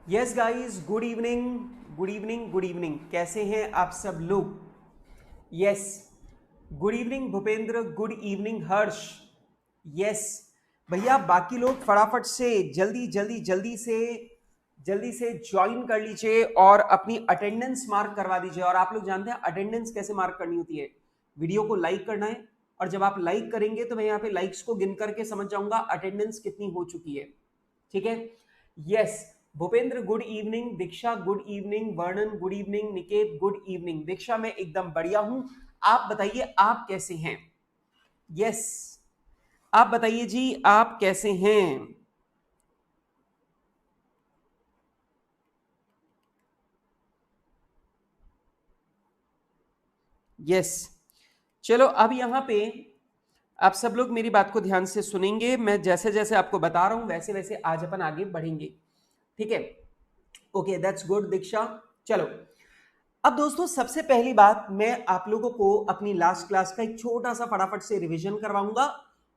Yes guys, good evening good evening good evening. कैसे हैं आप सब लोग? Yes, good evening Bhupendra, good evening Harsh. Yes भैया, बाकी लोग फटाफट से जल्दी से ज्वाइन कर लीजिए और अपनी अटेंडेंस मार्क करवा दीजिए। और आप लोग जानते हैं अटेंडेंस कैसे मार्क करनी होती है। वीडियो को लाइक करना है और जब आप लाइक करेंगे तो मैं यहाँ पे लाइक्स को गिन करके समझ जाऊंगा अटेंडेंस कितनी हो चुकी है। ठीक है? यस, भूपेंद्र गुड इवनिंग, दीक्षा गुड इवनिंग, वर्णन good evening, Niket good evening. दीक्षा मैं एकदम बढ़िया हूं, आप बताइए आप कैसे हैं? यस, आप बताइए जी, आप कैसे हैं? यस, चलो अब यहां पे आप सब लोग मेरी बात को ध्यान से सुनेंगे। मैं जैसे जैसे आपको बता रहा हूं वैसे वैसे आज अपन आगे बढ़ेंगे। ठीक है? ओके, दैट्स गुड दीक्षा। चलो, अब दोस्तों सबसे पहली बात, मैं आप लोगों को अपनी लास्ट क्लास का एक छोटा सा फटाफट से रिवीजन करवाऊंगा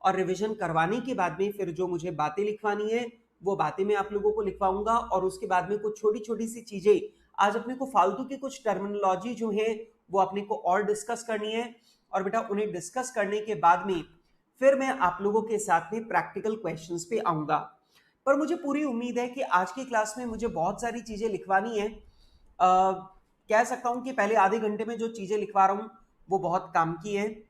और रिवीजन करवाने के बाद में फिर जो मुझे बातें लिखवानी है वो बातें मैं आप लोगों को लिखवाऊंगा। और उसके बाद में कुछ छोटी छोटी सी चीजें, आज अपने को फालतू की कुछ टर्मिनोलॉजी जो है वो अपने को और डिस्कस करनी है। और बेटा उन्हें डिस्कस करने के बाद में फिर मैं आप लोगों के साथ में प्रैक्टिकल क्वेश्चंस पे आऊंगा। पर मुझे पूरी उम्मीद है कि आज की क्लास में मुझे बहुत सारी चीजें लिखवानी है। कह सकता हूं कि पहले आधे घंटे में जो चीजें लिखवा रहा हूं वो बहुत काम की है।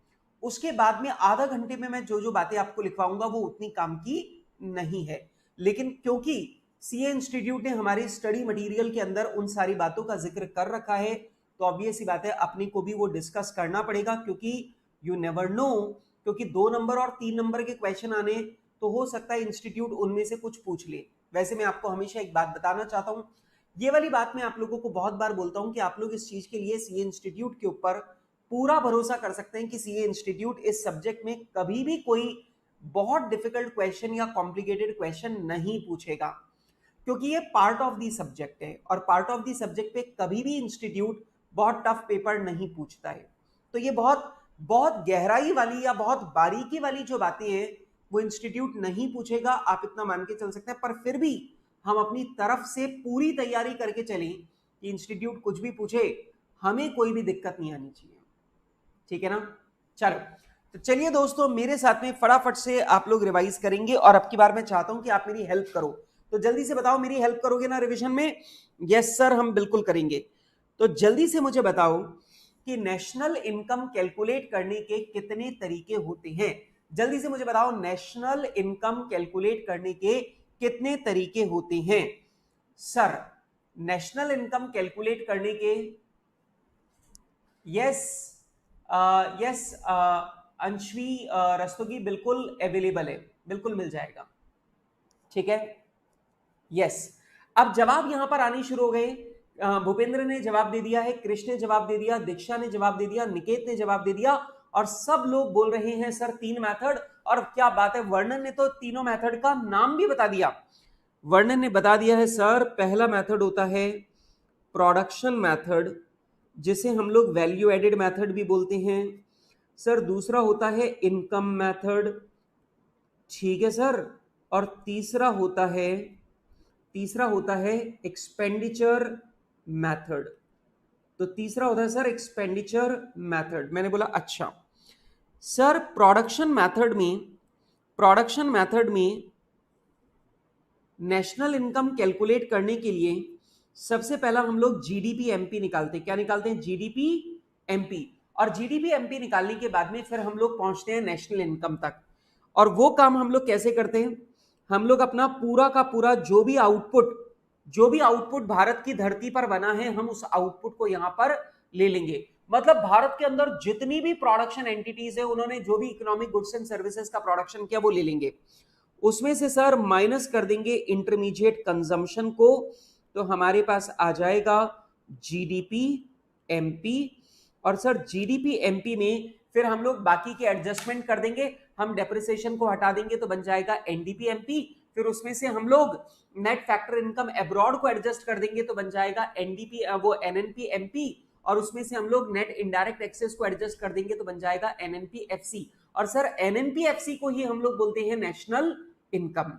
उसके बाद में आधा घंटे में मैं जो जो बातें आपको लिखवाऊंगा वो उतनी काम की नहीं है। लेकिन क्योंकि सीए इंस्टीट्यूट ने हमारे स्टडी मटेरियल के अंदर उन सारी बातों का जिक्र कर रखा है तो ऑब्वियस सी बात है अपने को भी वो डिस्कस करना पड़ेगा, क्योंकि यू नेवर नो, क्योंकि 2 नंबर और 3 नंबर के क्वेश्चन आने तो हो सकता है इंस्टीट्यूट उनमें से कुछ पूछ ले। वैसे मैं आपको हमेशा एक बात बताना चाहता हूं, ये वाली बात मैं आप लोगों को बहुत बार बोलता हूं कि आप लोग इस चीज के लिए सीए इंस्टीट्यूट के ऊपर पूरा भरोसा कर सकते हैं कि सीए इंस्टीट्यूट इस सब्जेक्ट में कभी भी कोई बहुत डिफिकल्ट क्वेश्चन या कॉम्प्लिकेटेड क्वेश्चन नहीं पूछेगा, क्योंकि ये पार्ट ऑफ दी सब्जेक्ट है और पार्ट ऑफ दी सब्जेक्ट पे कभी भी इंस्टीट्यूट बहुत टफ पेपर नहीं पूछता है। तो ये बहुत बहुत गहराई वाली या बहुत बारीकी वाली जो बातें हैं वो इंस्टीट्यूट नहीं पूछेगा, आप इतना मान के चल सकते हैं। पर फिर भी हम अपनी तरफ से पूरी तैयारी करके चलें कि इंस्टीट्यूट कुछ भी पूछे हमें कोई भी दिक्कत नहीं आनी चाहिए। ठीक है ना? चलो, तो चलिए दोस्तों, मेरे साथ में फटाफट से आप लोग रिवाइज करेंगे और अब की बार मैं चाहता हूं कि आप मेरी हेल्प करो। तो जल्दी से बताओ, मेरी हेल्प करोगे ना रिवीजन में? यस सर, हम बिल्कुल करेंगे। तो जल्दी से मुझे बताओ कि नेशनल इनकम कैलकुलेट करने के कितने तरीके होते हैं? जल्दी से मुझे बताओ, नेशनल इनकम कैलकुलेट करने के कितने तरीके होते हैं? सर, नेशनल इनकम कैलकुलेट करने के, यस यस अंशवी रस्तोगी बिल्कुल अवेलेबल है, बिल्कुल मिल जाएगा। ठीक है? यस, अब जवाब यहां पर आने शुरू हो गए। भूपेंद्र ने जवाब दे दिया है, कृष्ण ने जवाब दे दिया, दीक्षा ने जवाब दे दिया, निकेत ने जवाब दे दिया और सब लोग बोल रहे हैं सर 3 मेथड। और क्या बात है, वर्णन ने तो तीनों मेथड का नाम भी बता दिया। वर्णन ने बता दिया है सर, पहला मेथड होता है प्रोडक्शन मेथड, जिसे हम लोग वैल्यू एडेड मेथड भी बोलते हैं। सर दूसरा होता है इनकम मेथड, ठीक है सर। और तीसरा होता है एक्सपेंडिचर मेथड। तो तीसरा होता है सर एक्सपेंडिचर मेथड। मैंने बोला अच्छा सर, प्रोडक्शन मेथड में नेशनल इनकम कैलकुलेट करने के लिए सबसे पहला हम लोग जीडीपी एमपी निकालते हैं। क्या निकालते हैं? GDP MP. और जीडीपी एमपी निकालने के बाद में फिर हम लोग पहुंचते हैं नेशनल इनकम तक। और वो काम हम लोग कैसे करते हैं? हम लोग अपना पूरा का पूरा जो भी आउटपुट भारत की धरती पर बना है, हम उस आउटपुट को यहां पर ले लेंगे। मतलब भारत के अंदर जितनी भी प्रोडक्शन एंटिटीज है, उन्होंने जो भी इकोनॉमिक गुड्स एंड सर्विसेज का प्रोडक्शन किया वो ले लेंगे। उसमें से सर माइनस कर देंगे इंटरमीडिएट कंजम्पशन को, तो हमारे पास आ जाएगा जीडीपी एमपी। और सर जीडीपी एमपी में फिर हम लोग बाकी के एडजस्टमेंट कर देंगे, हम डेप्रिसिएशन को हटा देंगे तो बन जाएगा एनडीपी एमपी। फिर उसमें से हम लोग नेट फैक्टर इनकम अब्रॉड को एडजस्ट कर देंगे तो बन जाएगा एनडीपी, वो एनएनपी एमपी। और उसमें से हम लोग नेट इनडायरेक्ट एक्सेस को एडजस्ट कर देंगे तो बन जाएगा एनएनपी एफसी। और सर एनएनपी एफसी को ही हम लोग बोलते हैं नेशनल इनकम।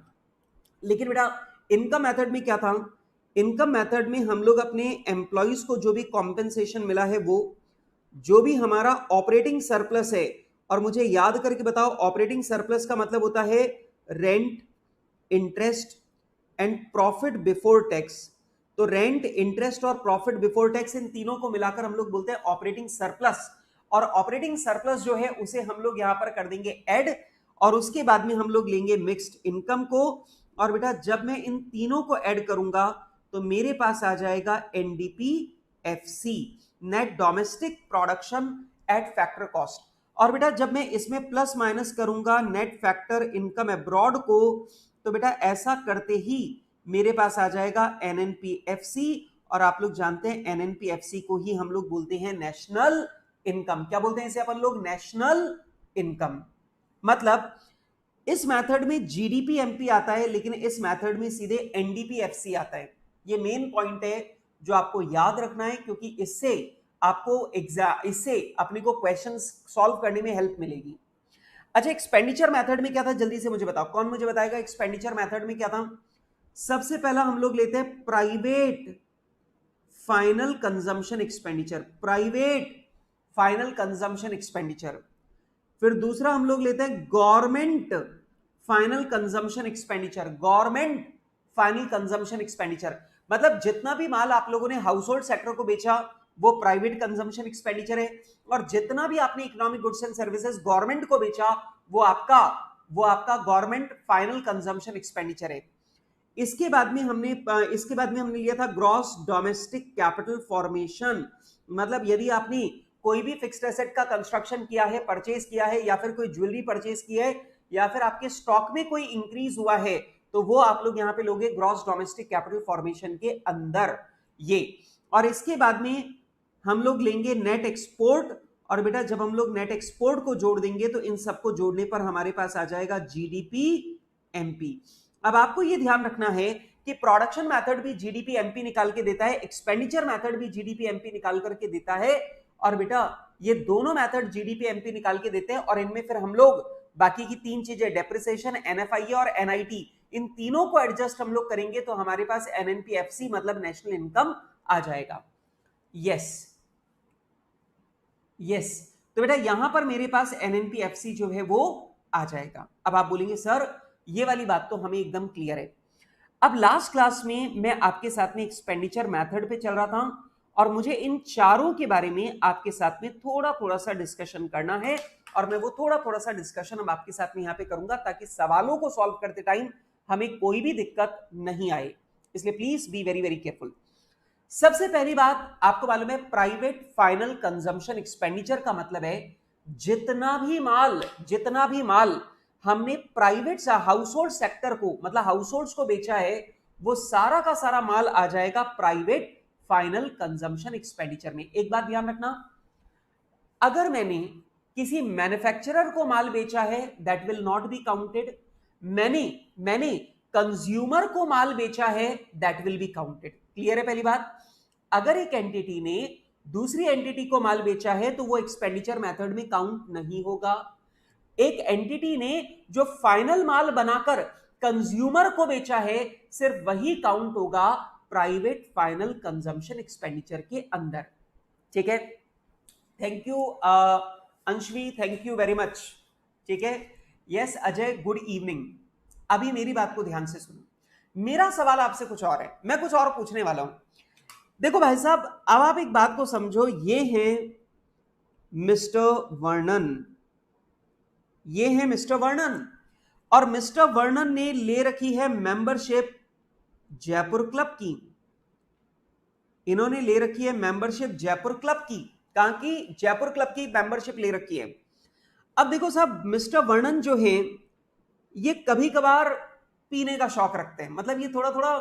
लेकिन बेटा इनकम मेथड में क्या था? इनकम मेथड में हम लोग अपने एम्प्लॉइज को जो भी कॉम्पेंसेशन मिला है वो, जो भी हमारा ऑपरेटिंग सरप्लस है, और मुझे याद करके बताओ ऑपरेटिंग सरप्लस का मतलब होता है rent, interest and profit before tax. तो रेंट, इंटरेस्ट और प्रॉफिट बिफोर टैक्स, इन तीनों को मिलाकर हम लोग बोलते हैं ऑपरेटिंग सरप्लस। और ऑपरेटिंग सरप्लस जो है उसे हम लोग यहां पर कर देंगे ऐड, और उसके बाद में हम लोग लेंगे मिक्स्ड इनकम को। और बेटा जब मैं इन तीनों को ऐड करूंगा तो मेरे पास आ जाएगा NDPFC, net domestic production at factor cost. और बेटा जब मैं इसमें प्लस माइनस करूंगा नेट फैक्टर इनकम अब्रॉड को, तो बेटा ऐसा करते ही मेरे पास आ जाएगा एनएनपीएफसी। और आप लोग जानते हैं एनएनपीएफसी को ही हम लोग बोलते हैं नेशनल इनकम। क्या बोलते हैं इसे अपन लोग? National income. मतलब इस मेथड में जीडीपी एमपी आता है, लेकिन इस मेथड में सीधे एनडीपीएफसी आता है। ये मेन पॉइंट है जो आपको याद रखना है, क्योंकि इससे अपने को क्वेश्चंस सॉल्व करने में हेल्प मिलेगी। अच्छा, एक्सपेंडिचर मेथड में क्या था, जल्दी से मुझे बताओ, कौन मुझे बताएगा एक्सपेंडिचर मेथड में क्या था? सबसे पहला हम लोग लेते हैं private final consumption expenditure, private final consumption expenditure. फिर दूसरा हम लोग लेते हैं government final consumption expenditure, government final consumption expenditure. मतलब जितना भी माल आप लोगों ने हाउस होल्ड सेक्टर को बेचा वो प्राइवेट कंजम्पशन एक्सपेंडिचर है, और जितना भी आपने economic goods and services government को बेचा वो आपका गवर्नमेंट फाइनल कंजम्पशन एक्सपेंडिचर है। इसके बाद में हमने लिया था ग्रॉस डोमेस्टिक कैपिटल फॉर्मेशन। मतलब यदि आपने कोई भी फिक्स्ड एसेट का कंस्ट्रक्शन किया है, परचेज किया है, या फिर कोई ज्वेलरी परचेज की है, या फिर आपके स्टॉक में कोई इंक्रीज हुआ है, तो वो आप लोग यहां पे लोगे ग्रॉस डोमेस्टिक कैपिटल फॉर्मेशन के अंदर ये। और इसके बाद में हम लोग लेंगे नेट एक्सपोर्ट। और बेटा जब हम लोग नेट एक्सपोर्ट को जोड़ देंगे तो इन सबको जोड़ने पर हमारे पास आ जाएगा जीडीपी एमपी। अब आपको यह ध्यान रखना है कि प्रोडक्शन मेथड भी जीडीपी एमपी निकाल के देता है, एक्सपेंडिचर मेथड भी जीडीपी एमपी निकाल करके देता है। और बेटा ये दोनों मेथड जीडीपी एमपी निकाल के देते हैं, और इनमें फिर हम लोग बाकी की तीन चीजें डेप्रिसिएशन, एनएफआईए और एनआईटी, इन तीनों को एडजस्ट हम लोग करेंगे तो हमारे पास एनएनपीएफसी मतलब नेशनल इनकम आ जाएगा। यस यस, तो बेटा यहां पर मेरे पास एनएनपीएफसी जो है वो आ जाएगा। अब आप बोलेंगे सर ये वाली बात तो हमें एकदम क्लियर है। अब लास्ट क्लास में मैं आपके साथ में एक्सपेंडिचर मेथड पे चल रहा था, और मुझे इन चारों के बारे में आपके साथ में थोड़ा सा डिस्कशन करना है, और मैं वो थोड़ा सा डिस्कशन अब आपके साथ में यहां पे करूंगा ताकि सवालों को सॉल्व करते टाइम हमें कोई भी दिक्कत नहीं आए। इसलिए please be very very careful. सबसे पहली बात आपको मालूम है प्राइवेट फाइनल कंजम्पशन एक्सपेंडिचर का मतलब है जितना भी माल हमने प्राइवेट हाउस होल्ड सेक्टर को, मतलब हाउस होल्ड्स को बेचा है, वो सारा का सारा माल आ जाएगा प्राइवेट फाइनल कंजम्पशन एक्सपेंडिचर में। एक बात ध्यान रखना, अगर मैंने किसी मैन्युफैक्चरर को माल बेचा है that will not be counted. मैंने कंज्यूमर को माल बेचा है that will be counted. Clear है पहली बात? अगर एक एंटिटी ने दूसरी एंटिटी को माल बेचा है तो वो एक्सपेंडिचर मेथड में काउंट नहीं होगा। एक एंटिटी ने जो फाइनल माल बनाकर कंज्यूमर को बेचा है सिर्फ वही काउंट होगा प्राइवेट फाइनल कंजम्पशन एक्सपेंडिचर के अंदर। ठीक है, thank you Anshvi, thank you very much. ठीक है, यस अजय, गुड इवनिंग। अभी मेरी बात को ध्यान से सुनो, मेरा सवाल आपसे कुछ और है, मैं कुछ और पूछने वाला हूं। देखो भाई साहब, अब आप एक बात को समझो, ये हैं मिस्टर वर्णन, ये है मिस्टर वर्णन, और मिस्टर वर्णन ने ले रखी है मेंबरशिप जयपुर क्लब की। इन्होंने ले रखी है मेंबरशिप जयपुर क्लब की। कहां की? जयपुर क्लब की मेंबरशिप ले रखी है। अब देखो साहब, मिस्टर वर्णन जो है ये कभी कभार पीने का शौक रखते हैं, मतलब ये थोड़ा थोड़ा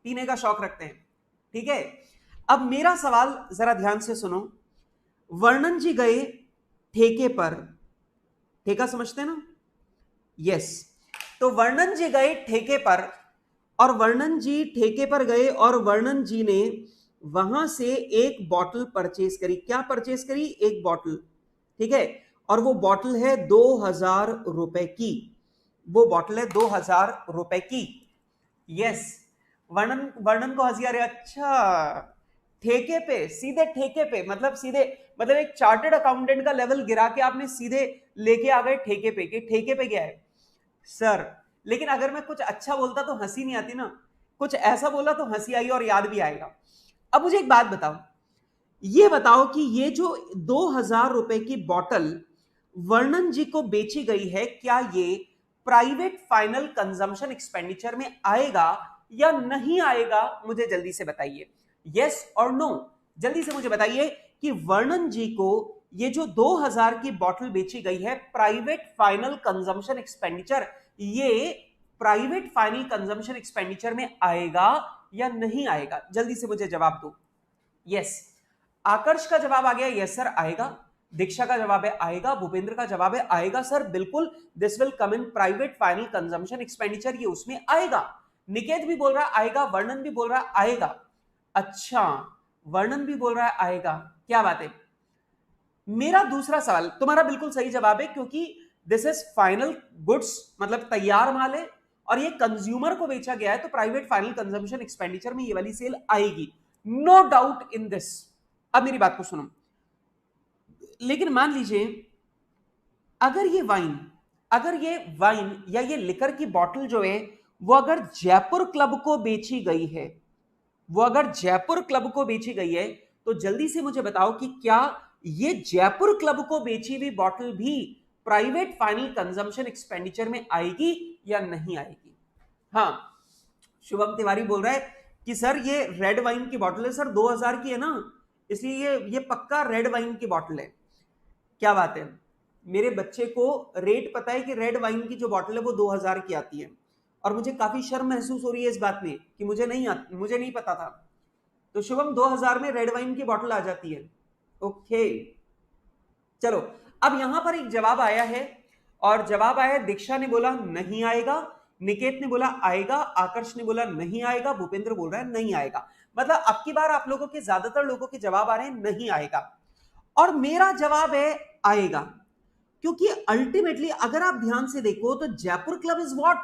पीने का शौक रखते हैं। ठीक है, अब मेरा सवाल जरा ध्यान से सुनो। वर्णन जी गए ठेके पर, ठेका समझते हैं ना? यस, तो वर्णन जी गए ठेके पर, और वर्णन जी ठेके पर गए और वर्णन जी ने वहां से एक बॉटल परचेज करी। क्या परचेज करी? एक बॉटल। ठीक है, और वो बॉटल है 2000 रुपए की, वो बॉटल है 2000 रुपए की। यस, वर्णन वर्णन को हंसी आ रही है, अच्छा ठेके पे, सीधे ठेके पे, मतलब सीधे, मतलब एक चार्टर्ड अकाउंटेंट का लेवल गिरा के आपने सीधे लेके आ गए ठेके पे, कि ठेके पे गया है सर। लेकिन अगर मैं कुछ अच्छा बोलता तो हंसी नहीं आती ना, कुछ ऐसा बोला तो हंसी आई और याद भी आएगा। अब मुझे एक बात बताओ, ये बताओ कि ये जो 2000 रुपए की बॉटल वर्णन जी को बेची गई है, क्या ये प्राइवेट फाइनल कंजम्पशन एक्सपेंडिचर में आएगा या नहीं आएगा? मुझे जल्दी से बताइए, यस और नो। जल्दी से मुझे बताइए कि वर्णन जी को ये जो 2000 की बॉटल बेची गई है प्राइवेट फाइनल कंजम्पशन एक्सपेंडिचर, ये प्राइवेट फाइनल कंजम्पशन एक्सपेंडिचर में आएगा या नहीं आएगा? जल्दी से मुझे जवाब दो। यस, आकर्ष का जवाब आ गया, यस सर आएगा। दीक्षा का जवाब है आएगा। भूपेंद्र का जवाब है आएगा सर, बिल्कुल this will come in private final consumption expenditure, ये उसमें आएगा। निकेत भी बोल रहा है आएगा, वर्णन भी बोल रहा है आएगा। अच्छा, वर्णन भी बोल रहा है आएगा, क्या बात है। मेरा दूसरा सवाल, तुम्हारा बिल्कुल सही जवाब है, क्योंकि दिस इज फाइनल गुड्स, मतलब तैयार माल है और ये कंज्यूमर को बेचा गया है, तो प्राइवेट फाइनल कंजम्पशन एक्सपेंडिचर में ये वाली सेल आएगी, नो डाउट इन दिस। अब मेरी बात को सुनो, लेकिन मान लीजिए अगर ये वाइन या ये लिकर की बॉटल जो है वो अगर जयपुर क्लब को बेची गई है, वो अगर जयपुर क्लब को बेची गई है, तो जल्दी से मुझे बताओ कि क्या ये जयपुर क्लब को बेची हुई बॉटल भी प्राइवेट फाइनल कंजम्पशन एक्सपेंडिचर में आएगी या नहीं आएगी? हाँ, शुभम तिवारी बोल रहा है कि सर ये रेड वाइन की बॉटल है, सर 2000 की है ना, इसलिए ये पक्का रेड वाइन की बॉटल है। क्या बात है, मेरे बच्चे को रेट पता है कि रेड वाइन की जो बॉटल है वो 2000 की आती है, और मुझे काफी शर्म महसूस हो रही है इस बात में कि मुझे नहीं पता था। तो शुभम 2000 में रेड वाइन की बॉटल आ जाती है। ओके, चलो अब यहां पर एक जवाब आया है, और जवाब आया है, दीक्षा ने बोला नहीं आएगा, निकेत ने बोला आएगा, आकर्ष ने बोला नहीं आएगा, भूपेंद्र बोल रहा है नहीं आएगा। मतलब अब की बार आप लोगों के, ज्यादातर लोगों के जवाब आ रहे हैं नहीं आएगा, और मेरा जवाब है आएगा। क्योंकि अल्टीमेटली अगर आप ध्यान से देखो तो Jaipur club is what,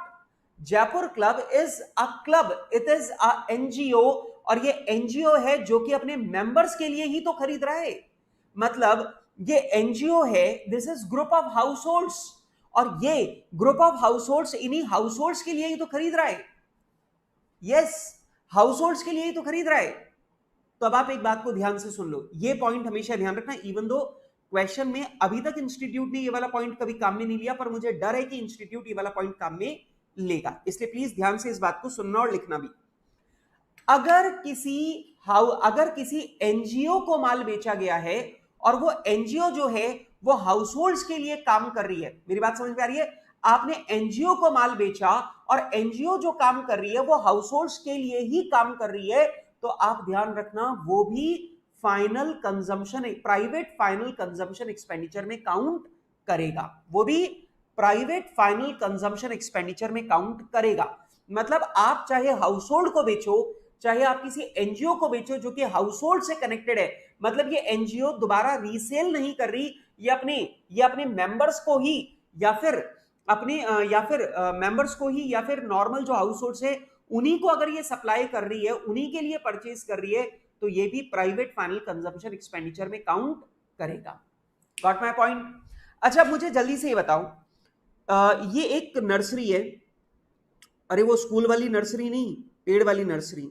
Jaipur club is a club, it is a NGO, और ये एनजीओ है जो कि अपने मेंबर्स के लिए ही तो खरीद रहा है। मतलब ये एनजीओ है, this is group of house holds, और ये ग्रुप ऑफ हाउस होल्ड्स इन्हीं हाउस होल्ड्स के लिए ही तो खरीद रहा है। यस, हाउस होल्ड्स के लिए ही तो खरीद रहा है। तो अब आप एक बात को ध्यान से सुन लो, ये पॉइंट हमेशा ध्यान रखना, इवन दो क्वेश्चन में अभी तक इंस्टीट्यूट ने ये वाला पॉइंट कभी काम में नहीं लिया, पर मुझे डर है कि इंस्टीट्यूट ये वाला पॉइंट काम में लेगा, इसलिए प्लीज ध्यान से इस बात को सुनना और लिखना भी। अगर किसी एनजीओ को माल बेचा गया है और वो एनजीओ जो है वो हाउस होल्ड्स के लिए काम कर रही है, मेरी बात समझ में आ रही है? आपने एनजीओ को माल बेचा और एनजीओ जो काम कर रही है वो हाउस होल्ड्स के लिए ही काम कर रही है, तो आप ध्यान रखना वो भी final consumption, private final consumption expenditure में काउंट करेगा, वो भी प्राइवेट फाइनल कंजम्पशन एक्सपेंडिचर में काउंट करेगा। मतलब आप चाहे हाउस होल्ड को बेचो, चाहे आप किसी एनजीओ को बेचो जो कि हाउस होल्ड से कनेक्टेड है, मतलब ये एनजीओ दोबारा रीसेल नहीं कर रही, ये अपने मेंबर्स को ही, या फिर मेंबर्स को ही, या फिर नॉर्मल जो हाउस होल्ड है उन्हीं को अगर ये सप्लाई कर रही है, उन्हीं के लिए परचेज कर रही है, तो ये भी प्राइवेट फाइनल कंजम्पशन एक्सपेंडिचर में काउंट करेगा। Got my point? अच्छा, मुझे जल्दी से ये बताओ, ये एक नर्सरी है, अरे वो स्कूल वाली नर्सरी नहीं, पेड़ वाली नर्सरी।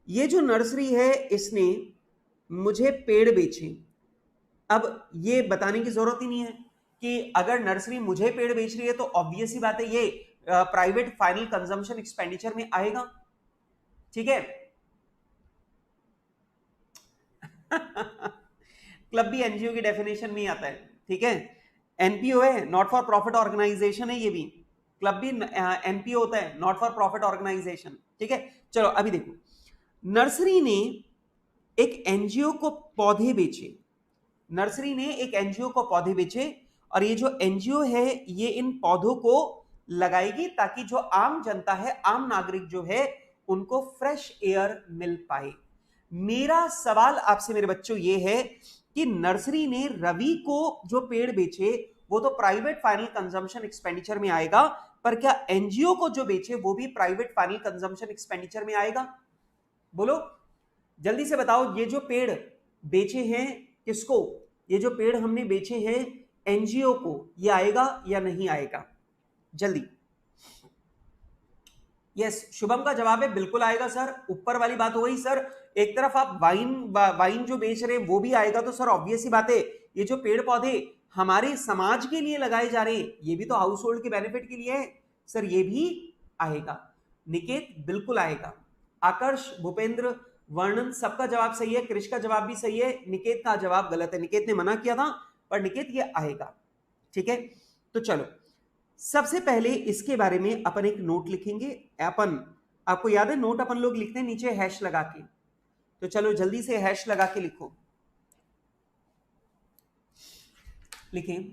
ये जो नर्सरी है इसने मुझे पेड़ बेचे। अब ये बताने की जरूरत ही नहीं है कि अगर नर्सरी मुझे पेड़ बेच रही है तो ऑब्वियस ही बात है ये प्राइवेट फाइनल कंजम्पशन एक्सपेंडिचर में आएगा, ठीक है। क्लब भी एनजीओ की डेफिनेशन में आता है, ठीक है। एनपीओ है, नॉट फॉर प्रॉफिट ऑर्गेनाइजेशन है, ये भी क्लब भी एनपीओ होता है, नॉट फॉर प्रॉफिट ऑर्गेनाइजेशन, ठीक है। चलो अभी देखो, नर्सरी ने एक एनजीओ को पौधे बेचे, नर्सरी ने एक एनजीओ को पौधे बेचे, और ये जो एनजीओ है ये इन पौधों को लगाएगी ताकि जो आम जनता है, आम नागरिक जो है, उनको फ्रेश एयर मिल पाए। मेरा सवाल आपसे मेरे बच्चों ये है कि नर्सरी ने रवि को जो पेड़ बेचे वो तो प्राइवेट फाइनल कंजम्पशन एक्सपेंडिचर में आएगा, पर क्या एनजीओ को जो बेचे वो भी प्राइवेट फाइनल कंजम्पशन एक्सपेंडिचर में आएगा? बोलो जल्दी से बताओ। ये जो पेड़ बेचे हैं किसको? ये जो पेड़ हमने बेचे हैं एनजीओ को, ये आएगा या नहीं आएगा? जल्दी। यस, शुभम का जवाब है बिल्कुल आएगा सर। ऊपर वाली बात हो गई सर। एक तरफ आप वाइन जो बेच रहे हैं वो भी आएगा, तो सर ऑब्वियस सी बात है ये जो पेड़ पौधे हमारे समाज के लिए लगाए जा रहे हैं ये भी तो हाउस होल्ड के बेनिफिट के लिए है सर, ये भी आएगा। निकेत बिल्कुल आएगा। आकर्ष, भूपेंद्र, वर्णन सबका जवाब सही है। कृष का जवाब भी सही है, निकेत का जवाब गलत है। निकेत ने मना किया था पर निकेत ये आएगा। ठीक है, तो चलो सबसे पहले इसके बारे में अपन एक नोट लिखेंगे। अपन, आपको याद है नोट अपन लोग लिखते हैं नीचे हैश लगा के, तो चलो जल्दी से हैश लगा के लिखो। लिखें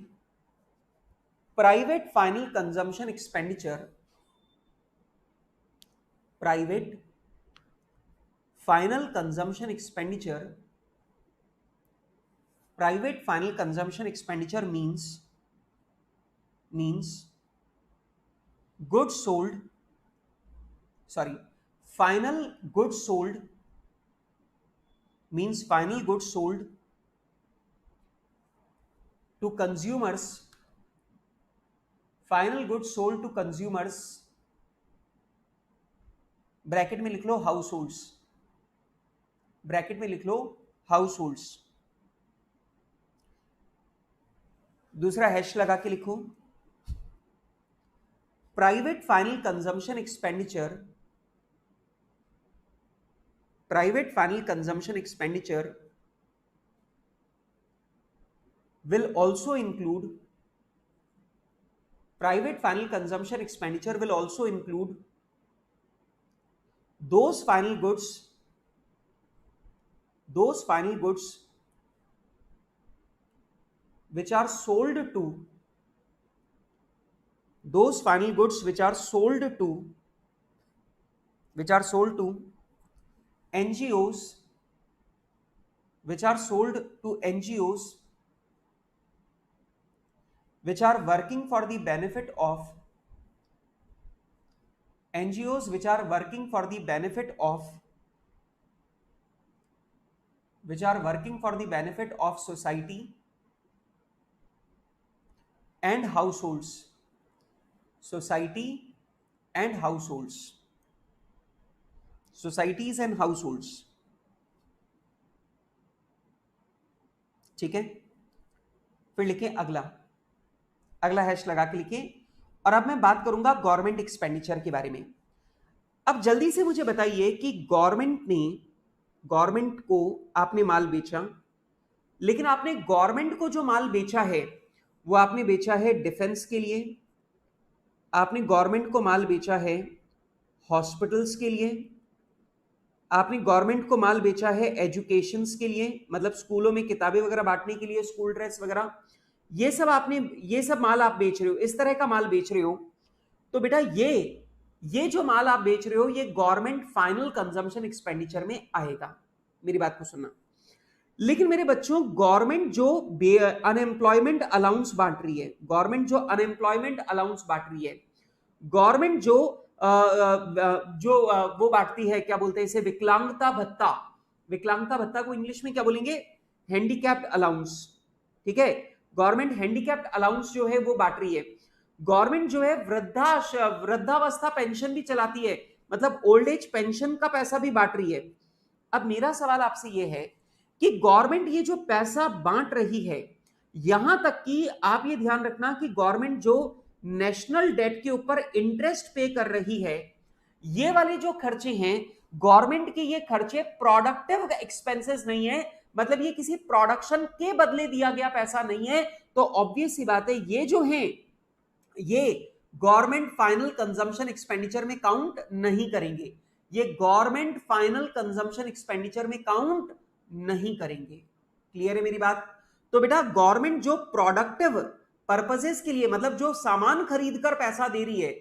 private final consumption expenditure, private final consumption expenditure, private final consumption expenditure means goods sold, sorry, final goods sold means final goods sold to consumers, final goods sold to consumers, bracket में लिख लो house holds, bracket में लिख लो house holds. दूसरा hash लगा के लिखो private final consumption expenditure, private final consumption expenditure will also include, private final consumption expenditure will also include those final goods which are sold to, those final goods which are sold to NGOs, which are sold to NGOs which are working for the benefit of, NGOs which are working for the benefit of, which are working for the benefit of society and households, society and households, societies and households। ठीक है, फिर लिखें अगला, अगला hash लगा के लिखें। और अब मैं बात करूंगा गवर्नमेंट एक्सपेंडिचर के बारे में। अब जल्दी से मुझे बताइए कि गवर्नमेंट को आपने माल बेचा, लेकिन आपने गवर्नमेंट को जो माल बेचा है वो आपने बेचा है डिफेंस के लिए, आपने गवर्नमेंट को माल बेचा है हॉस्पिटल्स के लिए, आपने गवर्नमेंट को माल बेचा है एजुकेशन के लिए, मतलब स्कूलों में किताबें वगैरह बांटने के लिए, स्कूल ड्रेस वगैरह, ये सब माल आप बेच रहे हो, इस तरह का माल बेच रहे हो। तो बेटा ये जो माल आप बेच रहे हो ये गवर्नमेंट फाइनल कंजम्पशन एक्सपेंडिचर में आएगा। मेरी बात को सुनना। लेकिन मेरे बच्चों गवर्नमेंट जो अनएम्प्लॉयमेंट अलाउंस बांट रही है, गवर्नमेंट जो अनएम्प्लॉयमेंट अलाउंस बांट रही है, गवर्नमेंट जो वो बांटती है, क्या बोलते हैं इसे, विकलांगता भत्ता। विकलांगता भत्ता को इंग्लिश में क्या बोलेंगे? Handicapped allowance. ठीक है, गवर्नमेंट हैंडीकैप्ड अलाउंस जो है वो बांट रही है। गवर्नमेंट जो है वृद्धावस्था पेंशन भी चलाती है, मतलब ओल्ड एज पेंशन का पैसा भी बांट रही है। अब मेरा सवाल आपसे ये है कि गवर्नमेंट ये जो पैसा बांट रही है, यहां तक कि आप ये ध्यान रखना कि गवर्नमेंट जो नेशनल डेट के ऊपर इंटरेस्ट पे कर रही है, ये वाले जो खर्चे हैं गवर्नमेंट के, ये खर्चे प्रोडक्टिव एक्सपेंसेस नहीं है, मतलब ये किसी प्रोडक्शन के बदले दिया गया पैसा नहीं है। तो ऑब्वियस सी बात है ये जो है ये गवर्नमेंट फाइनल कंजम्पशन एक्सपेंडिचर में काउंट नहीं करेंगे, ये गवर्नमेंट फाइनल कंजम्पशन एक्सपेंडिचर में काउंट नहीं करेंगे। क्लियर है मेरी बात? तो बेटा गवर्नमेंट जो प्रोडक्टिव पर्पसेस के लिए, मतलब जो सामान खरीद कर पैसा दे रही है,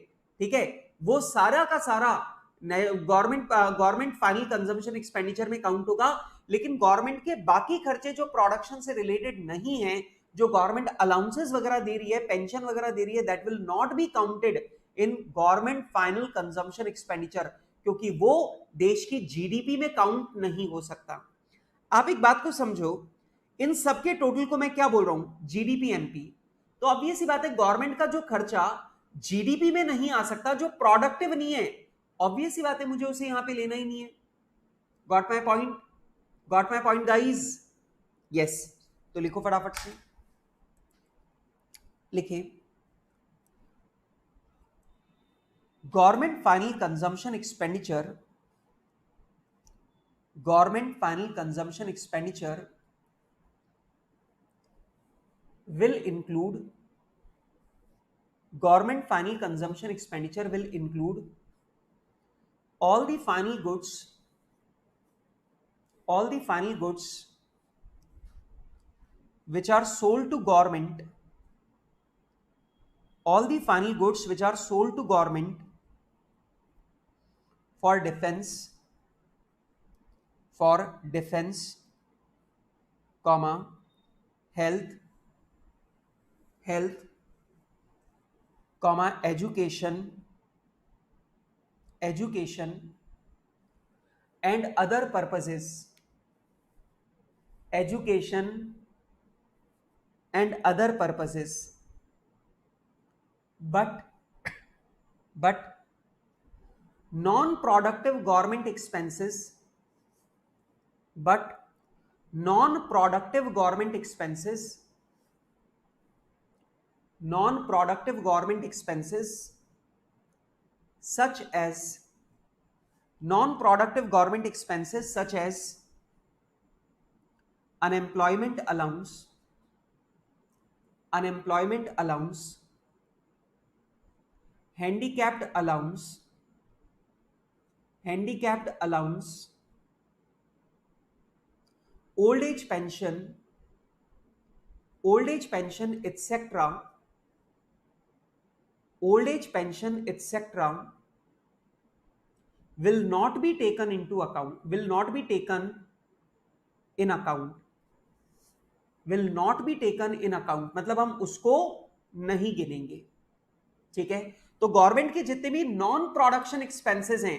ठीक है, वो सारा का सारा गवर्नमेंट फाइनल कंजम्पशन एक्सपेंडिचर में काउंट होगा। लेकिन गवर्नमेंट के बाकी खर्चे जो प्रोडक्शन से रिलेटेड नहीं है, जो गवर्नमेंट अलाउंसेस वगैरह दे रही है, पेंशन वगैरह दे रही है, that will not be counted in government final consumption expenditure, क्योंकि वो देश की जीडीपी में काउंट नहीं हो सकता। आप एक बात को समझो, इन सबके टोटल को मैं क्या बोल रहा हूं, जीडीपी एनपी। तो ऑब्वियस सी बात है गवर्नमेंट का जो खर्चा जीडीपी में नहीं आ सकता, जो प्रोडक्टिव नहीं है, ऑब्वियस सी बात है मुझे उसे यहां पे लेना ही नहीं है। Got my point? Got my point guys? Yes. तो लिखो फटाफट से, लिखे government final consumption expenditure, government final consumption expenditure will include, government final consumption expenditure will include all the final goods, all the final goods which are sold to government, all the final goods which are sold to government for defense, comma, health, comma, education and other purposes, education and other purposes, but non-productive government expenses, but non-productive government expenses, such as non-productive government expenses such as unemployment allowance, handicapped allowance, old age pension, etc., will not be taken in account, will not be taken in account, मतलब हम उसको नहीं गिनेंगे। ठीक है, तो government के जितने भी नॉन प्रोडक्शन एक्सपेंसेस हैं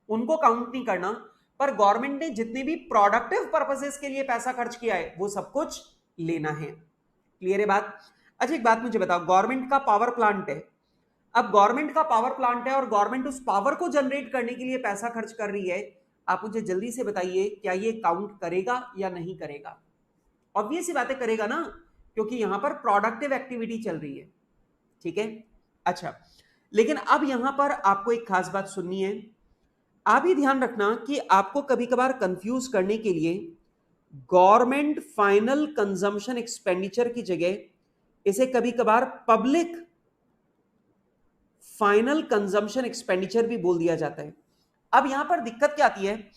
उनको काउंट नहीं करना, पर गवर्नमेंट ने जितने भी प्रोडक्टिव पर्पसेस के लिए पैसा खर्च किया है वो सब कुछ लेना है। क्लियर है बात? अच्छा एक बात मुझे बताओ, गवर्नमेंट का पावर प्लांट है, अब गवर्नमेंट का पावर प्लांट है और गवर्नमेंट उस पावर को जनरेट करने के लिए पैसा खर्च कर रही है, आप मुझे जल्दी से बताइए क्या ये काउंट करेगा या नहीं करेगा? ऑब्वियस सी बातें करेगा ना, क्योंकि यहां पर प्रोडक्टिव एक्टिविटी चल रही है। ठीक है, अच्छा लेकिन अब यहां पर आपको एक खास बात सुननी है। आप ही ध्यान रखना कि आपको कभी कभार कंफ्यूज करने के लिए गवर्नमेंट फाइनल कंजम्पशन एक्सपेंडिचर की जगह इसे कभी कभार पब्लिक फाइनल कंजम्पशन एक्सपेंडिचर भी बोल दिया जाता है। अब यहां पर दिक्कत क्या आती है,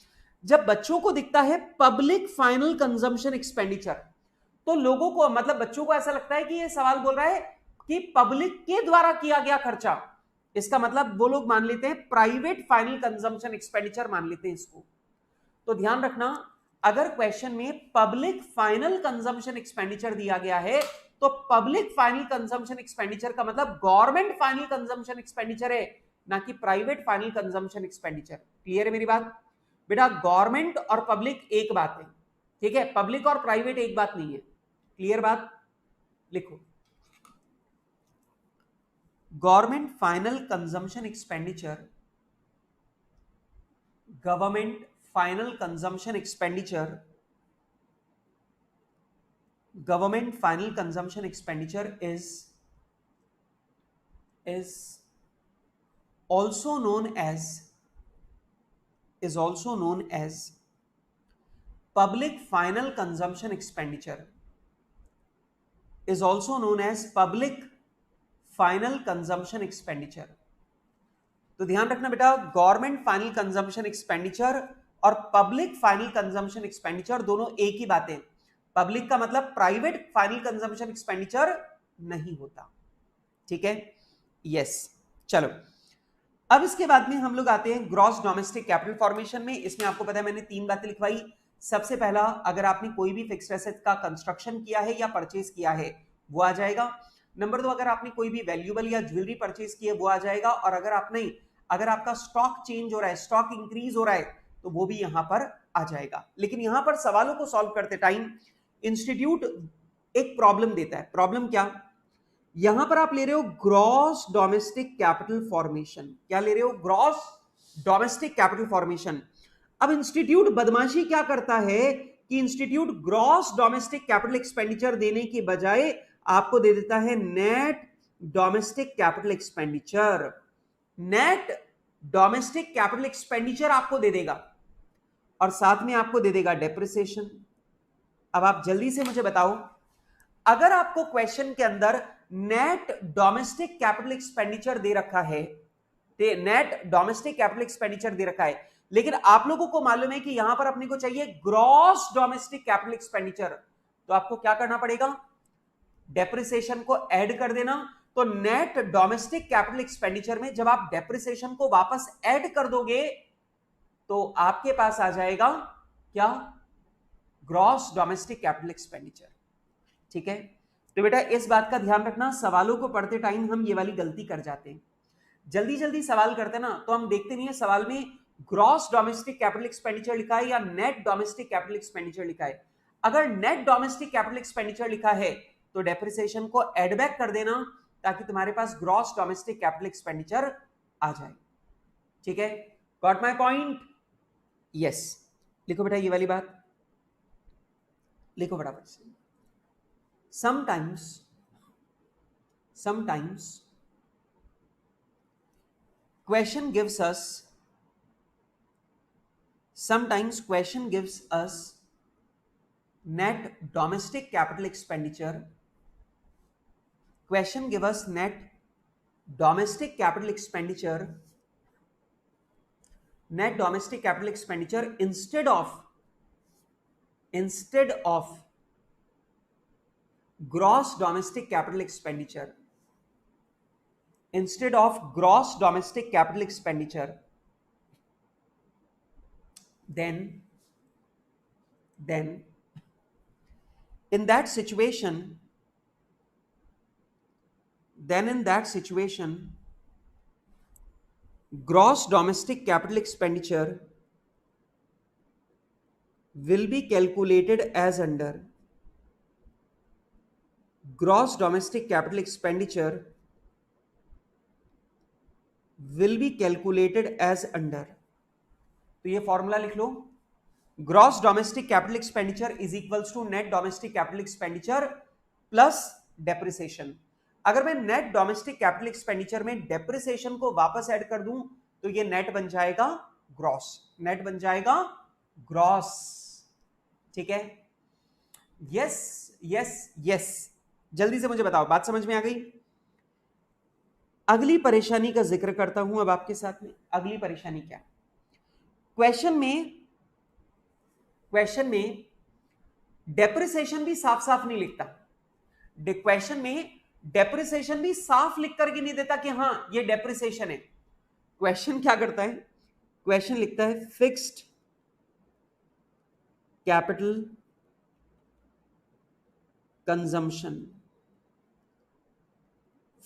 जब बच्चों को दिखता है पब्लिक फाइनल कंजम्पशन एक्सपेंडिचर, तो लोगों को मतलब बच्चों को ऐसा लगता है कि यह सवाल बोल रहा है कि पब्लिक के द्वारा किया गया खर्चा, इसका मतलब वो लोग मान लेते हैं प्राइवेट फाइनल कंजम्पशन एक्सपेंडिचर मान लेते हैं इसको। तो ध्यान रखना, अगर क्वेश्चन में पब्लिक फाइनल कंजम्पशन एक्सपेंडिचर दिया गया है तो पब्लिक फाइनल कंजम्पशन एक्सपेंडिचर का मतलब गवर्नमेंट फाइनल कंजम्पशन एक्सपेंडिचर है, ना कि private final consumption expenditure. Clear है मेरी बात? बेटा गवर्नमेंट और पब्लिक एक बात है, ठीक है, पब्लिक और प्राइवेट एक बात नहीं है। क्लियर बात? लिखो government final consumption expenditure, government final consumption expenditure, government final consumption expenditure is also known as public final consumption expenditure, is also known as public final consumption expenditure। तो ध्यान रखना बेटा, गवर्नमेंट फाइनल कंजम्पशन एक्सपेंडिचर और public final consumption expenditure दोनों एक ही बातें। Public का मतलब प्राइवेट फाइनल कंजम्पशन एक्सपेंडिचर नहीं होता। ठीक है, यस। चलो अब इसके बाद में हम लोग आते हैं ग्रॉस डोमेस्टिक कैपिटल फॉर्मेशन में। इसमें आपको पता है मैंने 3 बातें लिखवाई। सबसे पहला, अगर आपने कोई भी फिक्स्ड एसेट का कंस्ट्रक्शन किया है या परचेज किया है वो आ जाएगा। नंबर 2, अगर आपने कोई भी वैल्यूएबल या ज्वेलरी परचेज की है वो आ जाएगा, और अगर आप नहीं, अगर आपका स्टॉक चेंज हो रहा है, स्टॉक इंक्रीज हो रहा है, तो वो भी यहां पर आ जाएगा। लेकिन यहां पर सवालों को सॉल्व करते टाइम इंस्टीट्यूट एक प्रॉब्लम देता है। प्रॉब्लम क्या? यहां पर आप ले रहे हो ग्रॉस डोमेस्टिक कैपिटल फॉर्मेशन। क्या ले रहे हो? Gross domestic capital formation. अब इंस्टीट्यूट बदमाशी क्या करता है कि institute gross domestic capital expenditure देने के बजाय आपको दे देता है net domestic capital expenditure. Net domestic capital expenditure आपको दे देगा, और साथ में आपको दे देगा डेप्रिसिएशन। अब आप जल्दी से मुझे बताओ, अगर आपको क्वेश्चन के अंदर नेट डोमेस्टिक कैपिटल एक्सपेंडिचर दे रखा है, नेट डोमेस्टिक कैपिटल एक्सपेंडिचर दे रखा है, लेकिन आप लोगों को मालूम है कि यहां पर अपने को चाहिए ग्रॉस डोमेस्टिक कैपिटल एक्सपेंडिचर, तो आपको क्या करना पड़ेगा? डेप्रिसिएशन को ऐड कर देना। तो नेट डोमेस्टिक कैपिटल एक्सपेंडिचर में जब आप डेप्रिसिएशन को वापस ऐड कर दोगे तो आपके पास आ जाएगा क्या? Gross domestic capital expenditure. ठीक है, तो बेटा इस बात का ध्यान रखना, सवालों को पढ़ते टाइम हम ये वाली गलती कर जाते हैं। जल्दी जल्दी सवाल करते ना तो हम देखते नहीं है सवाल में ग्रॉस डोमेस्टिक कैपिटल एक्सपेंडिचर लिखा है या नेट डोमेस्टिक कैपिटल एक्सपेंडिचर लिखा है। अगर नेट डोमेस्टिक कैपिटल एक्सपेंडिचर लिखा है तो डेप्रिसिएशन को एड बैक कर देना ताकि तुम्हारे पास ग्रॉस डोमेस्टिक कैपिटल एक्सपेंडिचर आ जाए। ठीक है, गॉट माय पॉइंट? यस, लिखो बेटा ये वाली बात, लिखो फटाफट से। sometimes question gives us net domestic capital expenditure. Question give us net domestic capital expenditure instead of gross domestic capital expenditure. Instead of gross domestic capital expenditure, then in that situation gross domestic capital expenditure will be calculated as under. Gross domestic capital expenditure will be calculated as under. तो ये formula लिख लो, gross domestic capital expenditure is equals to net domestic capital expenditure plus depreciation. अगर मैं net domestic capital expenditure में depreciation को वापस add कर दूं तो ये नेट बन जाएगा ग्रॉस, नेट बन जाएगा ग्रॉस। ठीक है, यस यस यस, जल्दी से मुझे बताओ, बात समझ में आ गई? अगली परेशानी का जिक्र करता हूं अब आपके साथ में। अगली परेशानी क्या? क्वेश्चन में डेप्रिसिएशन भी साफ साफ नहीं लिखता। क्वेश्चन में डेप्रिसिएशन भी साफ लिख करके नहीं देता कि हां ये डेप्रिसिएशन है। क्वेश्चन क्या करता है? क्वेश्चन लिखता है fixed capital consumption.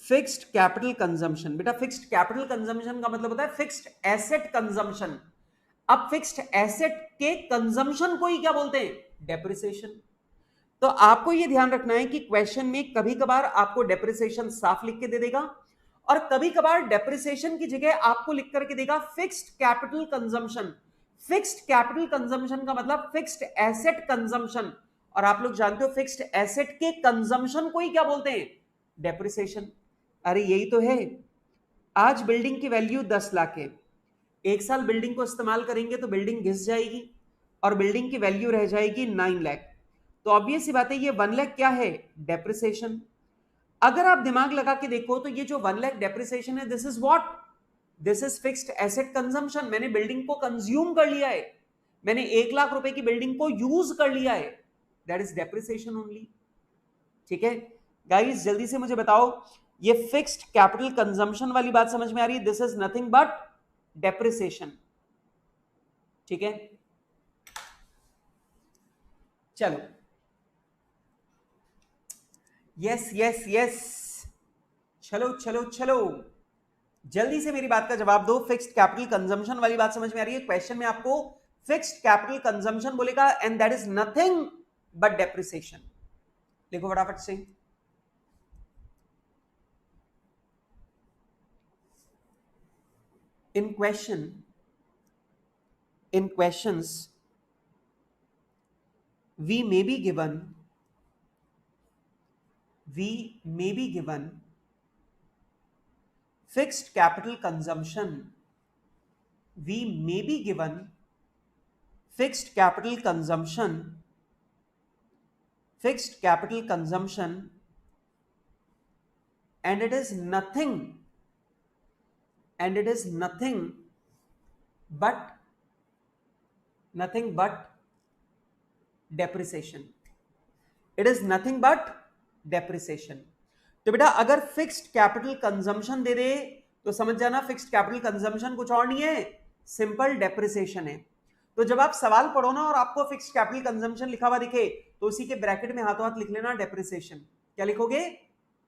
Fixed capital consumption, बेटा फिक्स्ड कैपिटल कंजम्पशन का मतलब होता है फिक्स्ड एसेट कंजम्पशन। अब फिक्स्ड एसेट के कंजम्पशन को ही क्या बोलते हैं? डेप्रिसिएशन। तो आपको यह ध्यान रखना है कि क्वेश्चन में कभी कभार आपको डेप्रिसिएशन साफ लिख के दे देगा और कभी कभार डेप्रिसिएशन की जगह आपको लिख करके देगा fixed capital consumption. Fixed capital consumption का मतलब फिक्स्ड एसेट कंजम्पशन, और आप लोग जानते हो फिक्स्ड एसेट के कंजम्पशन को ही क्या बोलते हैं? डेप्रिसिएशन। अरे यही तो है, आज बिल्डिंग की वैल्यू 10 लाख है, एक साल बिल्डिंग को इस्तेमाल करेंगे तो बिल्डिंग घिस जाएगी और बिल्डिंग की वैल्यू रह जाएगी 9 लाख। तो ऑब्वियस सी बात है ये 1 लाख क्या है? डेप्रिसिएशन। अगर आप दिमाग लगा के देखो तो ये जो 1 लाख डेप्रिसिएशन है, this is what? This is fixed asset consumption. मैंने बिल्डिंग को कंज्यूम कर लिया है, मैंने 1 लाख रुपए की बिल्डिंग को यूज कर लिया है, दैट इज डेप्रिसिएशन ओनली। ठीक है गाइस, जल्दी से मुझे बताओ, ये फिक्स्ड कैपिटल कंजम्पशन वाली बात समझ में आ रही है? This is nothing but depreciation. ठीक है, चलो, यस यस यस, चलो चलो चलो, जल्दी से मेरी बात का जवाब दो। फिक्स्ड कैपिटल कंजम्पशन वाली बात समझ में आ रही है? क्वेश्चन में आपको फिक्स्ड कैपिटल कंजम्पशन बोलेगा and that is nothing but depreciation. लिखो फटाफट से। in questions we may be given fixed capital consumption, we may be given fixed capital consumption and it is nothing but depreciation. It is nothing but depreciation. तो बेटा अगर fixed capital consumption दे दे तो समझ जाना fixed capital consumption कुछ और नहीं है, सिंपल डेप्रिसिएशन है। तो जब आप सवाल पढ़ो ना और आपको फिक्स्ड कैपिटल कंजम्पशन लिखा हुआ दिखे तो उसी के ब्रैकेट में हाथों हाथ लिख लेना डेप्रिसिएशन। क्या लिखोगे?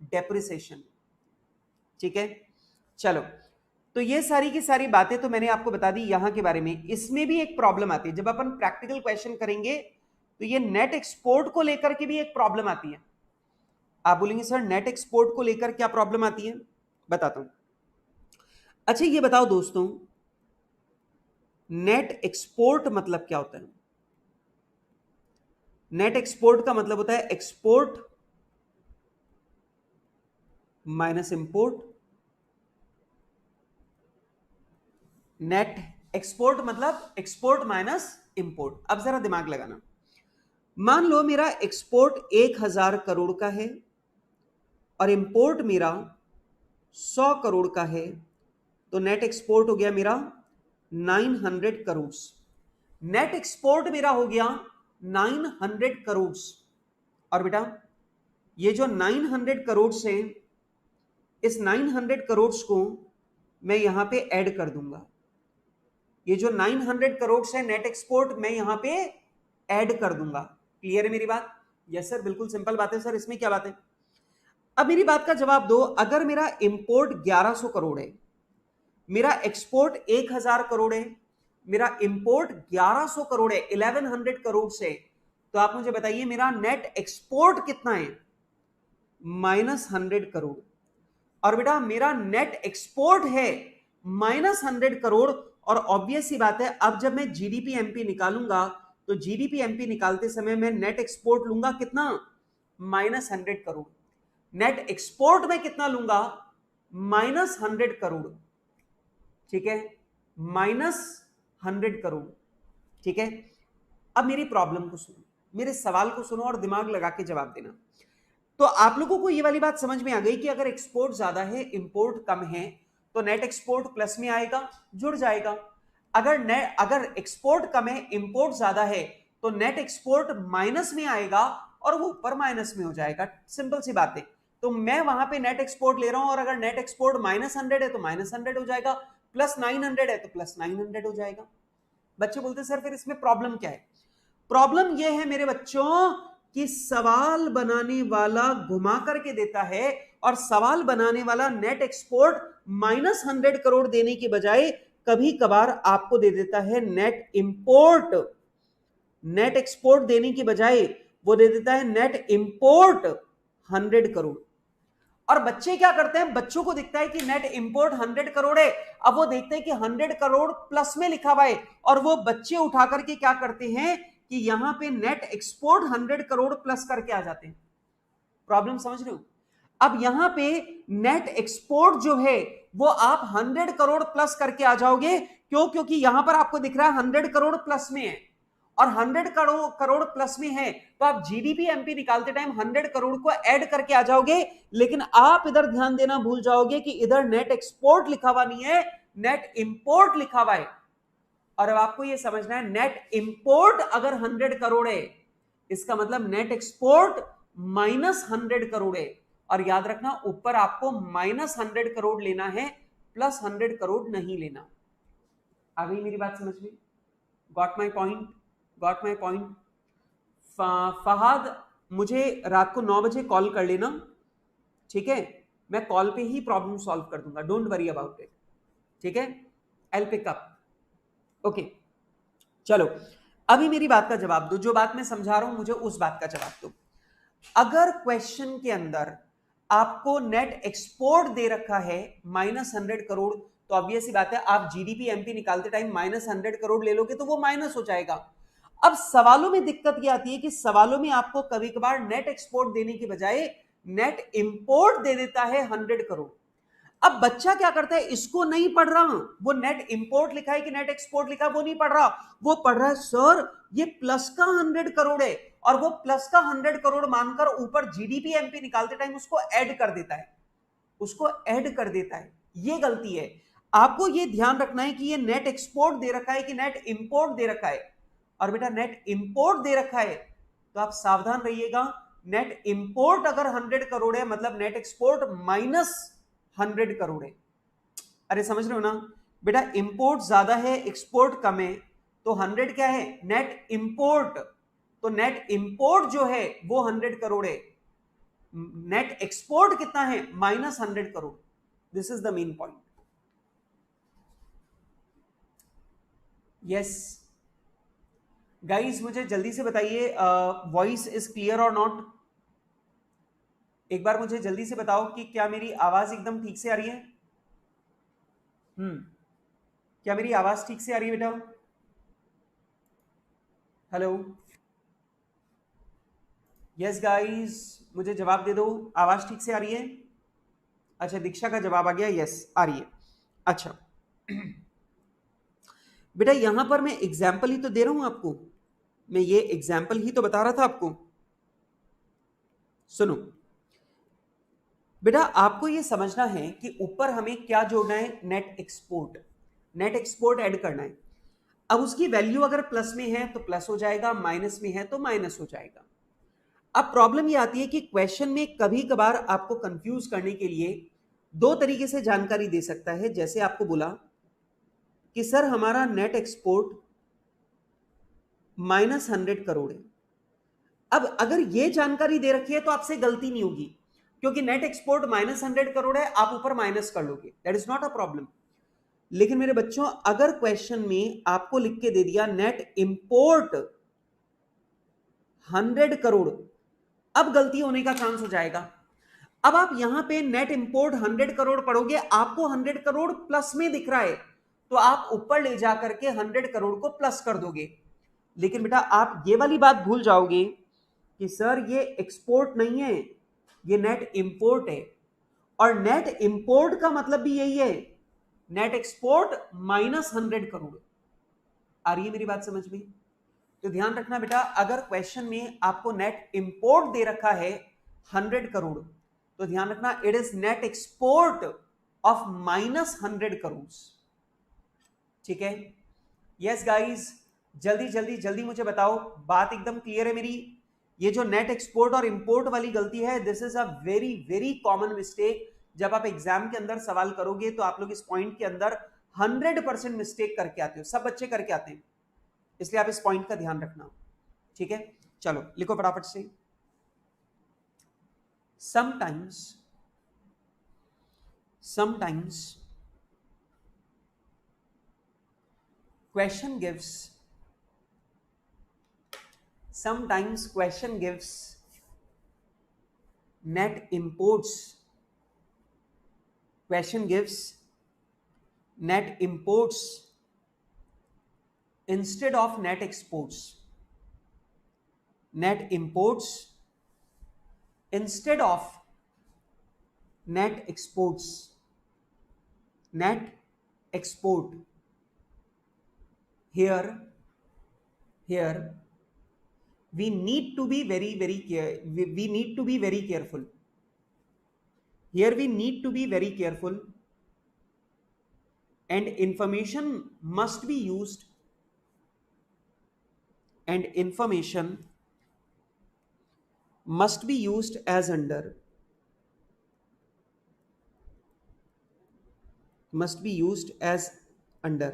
डेप्रिसिएशन। ठीक है, चलो। तो ये सारी की सारी बातें तो मैंने आपको बता दी यहां के बारे में। इसमें भी एक प्रॉब्लम आती है जब अपन प्रैक्टिकल क्वेश्चन करेंगे, तो ये नेट एक्सपोर्ट को लेकर के भी एक प्रॉब्लम आती है। आप बोलेंगे सर नेट एक्सपोर्ट को लेकर क्या प्रॉब्लम आती है? बताता हूं। अच्छा ये बताओ दोस्तों, नेट एक्सपोर्ट मतलब क्या होता है? नेट एक्सपोर्ट का मतलब होता है export minus import. Net export मतलब एक्सपोर्ट माइनस इंपोर्ट। अब जरा दिमाग लगाना, मान लो मेरा एक्सपोर्ट 1000 करोड़ का है और इंपोर्ट मेरा 100 करोड़ का है, तो नेट एक्सपोर्ट हो गया मेरा 900 करोड़। नेट एक्सपोर्ट मेरा हो गया 900 करोड़। और बेटा ये जो 900 करोड़ है, इस 900 करोड़ को मैं यहां पे ऐड कर दूंगा। ये जो 900 करोड़ है नेट एक्सपोर्ट मैं यहां पे ऐड कर दूंगा। क्लियर है मेरी बात? यस सर, बिल्कुल सिंपल बात है सर, इसमें क्या बात है? अब मेरी बात का जवाब दो। अगर मेरा इंपोर्ट 1100 करोड़ है, मेरा एक्सपोर्ट 1000 करोड़ है, मेरा इंपोर्ट 1100 करोड़ है, 1100 करोड़ से, तो आप मुझे बताइए मेरा नेट एक्सपोर्ट कितना है? -100 करोड़। और बेटा मेरा नेट एक्सपोर्ट है -100 करोड़, और ऑब्वियस सी बात है अब जब मैं जीडीपी एमपी निकालूंगा तो जीडीपी एमपी निकालते समय मैं नेट एक्सपोर्ट लूंगा कितना? -100 करोड़। नेट एक्सपोर्ट में कितना लूंगा? -100 करोड़। ठीक है, -100 करोड़। ठीक है, अब मेरी प्रॉब्लम को सुनो, मेरे सवाल को सुनो और दिमाग लगा के जवाब देना। तो आप लोगों को ये वाली बात समझ में आ गई कि अगर एक्सपोर्ट ज्यादा है इंपोर्ट कम है तो नेट एक्सपोर्ट प्लस में आएगा, जुड़ जाएगा। अगर एक्सपोर्ट कम है इंपोर्ट ज्यादा है तो नेट एक्सपोर्ट माइनस में आएगा और वो ऊपर माइनस में हो जाएगा। सिंपल सी बात है। तो मैं वहां पे नेट एक्सपोर्ट ले रहा हूं और अगर नेट एक्सपोर्ट -100 है तो -100 हो जाएगा, +900 है तो +900 हो जाएगा। बच्चे बोलते सर फिर इसमें प्रॉब्लम क्या है? प्रॉब्लम यह है मेरे बच्चों कि सवाल बनाने वाला घुमा करके देता है और सवाल बनाने वाला नेट एक्सपोर्ट -100 करोड़ देने के बजाय कभी कभार आपको दे देता है नेट इंपोर्ट। नेट एक्सपोर्ट देने की बजाय वो दे देता है नेट इंपोर्ट 100 करोड़। और बच्चे क्या करते हैं? बच्चों को दिखता है कि नेट इंपोर्ट 100 करोड़ है, अब वो देखते हैं कि 100 करोड़ प्लस में लिखा हुआ है और वो बच्चे उठा करके क्या करते हैं कि यहां पे नेट एक्सपोर्ट 100 करोड़ प्लस करके आ जाते हैं। प्रॉब्लम समझ रहे हो? अब यहां पे नेट एक्सपोर्ट जो है वो आप 100 करोड़ प्लस करके आ जाओगे। क्यों? क्योंकि यहां पर आपको दिख रहा है 100 करोड़ प्लस में है और 100 करोड़ प्लस में है तो आप जीडीपी एमपी निकालते टाइम 100 करोड़ को ऐड करके आ जाओगे। लेकिन आप इधर ध्यान देना भूल जाओगे कि इधर नेट एक्सपोर्ट लिखा हुआ नहीं है, नेट इंपोर्ट लिखा हुआ है। और अब आपको यह समझना है नेट इंपोर्ट अगर 100 करोड़ है इसका मतलब नेट एक्सपोर्ट -100 करोड़ है। और याद रखना ऊपर आपको -100 करोड़ लेना है, +100 करोड़ नहीं लेना। आ गई मेरी बात समझ में? Got my point? Got my point? Fahad मुझे रात को 9 बजे कॉल कर लेना, ठीक है? मैं कॉल पे ही प्रॉब्लम सॉल्व कर दूंगा, डोंट वरी अबाउट इट, ठीक है? I pick up, okay. चलो अभी मेरी बात का जवाब दो, जो बात मैं समझा रहा हूं मुझे उस बात का जवाब दो। अगर क्वेश्चन के अंदर आपको नेट एक्सपोर्ट दे रखा है -100 करोड़, तो ऑब्वियस सी बात है आप जीडीपी एमपी निकालते टाइम -100 करोड़ ले लोगे तो वो माइनस हो जाएगा। अब सवालों में दिक्कत यह आती है कि सवालों में आपको कभी कभार नेट एक्सपोर्ट देने की बजाय नेट इंपोर्ट दे देता है 100 करोड़। अब बच्चा क्या करता है, इसको नहीं पढ़ रहा, वो नेट इंपोर्ट लिखा है कि नेट एक्सपोर्ट लिखा है वो नहीं पढ़ रहा, वो पढ़ रहा है सर ये प्लस का 100 करोड़ है, और वो प्लस का 100 करोड़ मानकर ऊपर जीडीपी एमपी निकालते टाइम उसको ऐड कर देता है, उसको ऐड कर देता है। ये गलती है। आपको ये ध्यान रखना है कि ये नेट एक्सपोर्ट दे रखा है कि नेट इंपोर्ट दे रखा है, और बेटा नेट इंपोर्ट दे रखा है तो आप सावधान रहिएगा। नेट इंपोर्ट अगर 100 करोड़ है मतलब नेट एक्सपोर्ट -100 करोड़ है। अरे समझ रहे हो ना बेटा, इंपोर्ट ज्यादा है एक्सपोर्ट कम है, तो 100 क्या है, नेट इंपोर्ट, तो नेट इंपोर्ट जो है वो 100 करोड़ है, नेट एक्सपोर्ट कितना है -100 crore. This is the main point. Yes guys मुझे जल्दी से बताइए, वॉइस इज क्लियर और नॉट? एक बार मुझे जल्दी से बताओ कि क्या मेरी आवाज एकदम ठीक से आ रही है? क्या मेरी आवाज ठीक से आ रही है बेटा? हेलो, यस गाइस मुझे जवाब दे दो, आवाज ठीक से आ रही है? अच्छा दीक्षा का जवाब आ गया, यस आ रही है। अच्छा बेटा यहां पर मैं एग्जाम्पल ही तो दे रहा हूं आपको, मैं ये एग्जाम्पल ही तो बता रहा था आपको। सुनो बेटा, आपको ये समझना है कि ऊपर हमें क्या जोड़ना है, net export, net export add करना है। अब उसकी वैल्यू अगर प्लस में है तो प्लस हो जाएगा, माइनस में है तो माइनस हो जाएगा। अब प्रॉब्लम ये आती है कि क्वेश्चन में कभी कभार आपको कंफ्यूज करने के लिए दो तरीके से जानकारी दे सकता है। जैसे आपको बोला कि सर हमारा नेट एक्सपोर्ट -100 करोड़ है। अब अगर ये जानकारी दे रखी है तो आपसे गलती नहीं होगी, क्योंकि नेट एक्सपोर्ट -100 करोड़ है, आप ऊपर माइनस कर लोगे, that is not a problem. लेकिन मेरे बच्चों अगर क्वेश्चन में आपको लिख के दे दिया नेट इंपोर्ट 100 करोड़, अब गलती होने का चांस हो जाएगा। अब आप यहां पे नेट इंपोर्ट 100 करोड़ पढ़ोगे, आपको 100 करोड़ प्लस में दिख रहा है, तो आप ऊपर ले जाकर के 100 करोड़ को प्लस कर दोगे। लेकिन बेटा आप ये वाली बात भूल जाओगे कि सर ये एक्सपोर्ट नहीं है, ये नेट इंपोर्ट है, और नेट इंपोर्ट का मतलब भी यही है, नेट एक्सपोर्ट -100 करोड़। आ रही है मेरी बात समझ में? तो ध्यान रखना बेटा, अगर क्वेश्चन में आपको नेट इंपोर्ट दे रखा है 100 करोड़, तो ध्यान रखना it is net export of -100 crore. ठीक है? यस गाइस, जल्दी जल्दी जल्दी मुझे बताओ, बात एकदम क्लियर है मेरी? ये जो नेट एक्सपोर्ट और इंपोर्ट वाली गलती है, this is a very very common mistake. जब आप एग्जाम के अंदर सवाल करोगे तो आप लोग इस पॉइंट के अंदर 100% मिस्टेक करके आते हो, सब बच्चे करके आते हैं, इसलिए आप इस पॉइंट का ध्यान रखना। ठीक है, चलो लिखो फटाफट से। Sometimes question gives sometimes question gives net imports, question gives net imports instead of net exports, net imports instead of net exports, net export. Here we need to be we need to be very careful. Here we need to be very careful, and information must be used, and information must be used as under, must be used as under।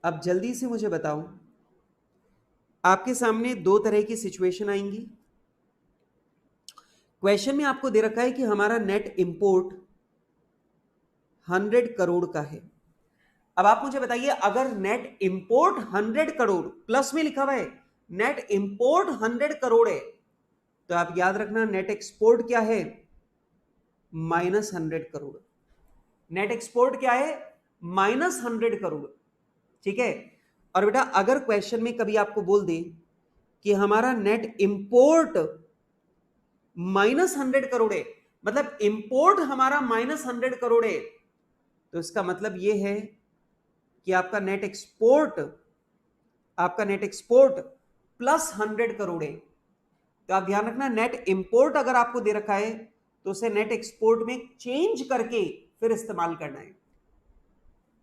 अब जल्दी से मुझे बताओ, आपके सामने दो तरह की सिचुएशन आएंगी। क्वेश्चन में आपको दे रखा है कि हमारा नेट इंपोर्ट 100 करोड़ का है। अब आप मुझे बताइए, अगर नेट इंपोर्ट 100 करोड़ प्लस में लिखा हुआ है, नेट इंपोर्ट 100 करोड़ है, तो आप याद रखना नेट एक्सपोर्ट क्या है, -100 करोड़। नेट एक्सपोर्ट क्या है, -100 करोड़। ठीक है। और बेटा अगर क्वेश्चन में कभी आपको बोल दे कि हमारा नेट इंपोर्ट -100 करोड़ है, मतलब इंपोर्ट हमारा -100 करोड़ है, तो इसका मतलब यह है कि आपका नेट एक्सपोर्ट +100 करोड़ है। तो आप ध्यान रखना, नेट इंपोर्ट अगर आपको दे रखा है तो उसे नेट एक्सपोर्ट में चेंज करके फिर इस्तेमाल करना है।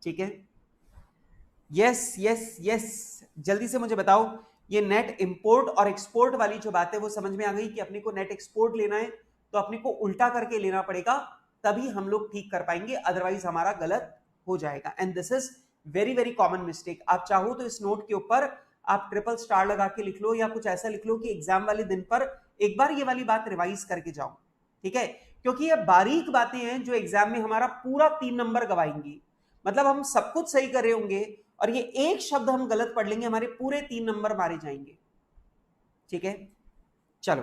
ठीक है, यस यस यस, जल्दी से मुझे बताओ, ये नेट इंपोर्ट और एक्सपोर्ट वाली जो बात है वो समझ में आ गई कि अपने को नेट एक्सपोर्ट लेना है तो अपने को उल्टा करके लेना पड़ेगा, तभी हम लोग ठीक कर पाएंगे, अदरवाइज हमारा गलत हो जाएगा। And this is very very common mistake. आप चाहो तो इस नोट के ऊपर आप ट्रिपल स्टार लगा के लिख लो या कुछ ऐसा लिख लो कि एग्जाम वाले दिन पर एक बार ये वाली बात रिवाइज करके जाओ। ठीक है, क्योंकि ये बारीक बातें हैं जो एग्जाम में हमारा पूरा 3 नंबर गवाएंगी। मतलब हम सब कुछ सही कर रहे होंगे और ये एक शब्द हम गलत पढ़ लेंगे, हमारे पूरे 3 नंबर मारे जाएंगे। ठीक है, चलो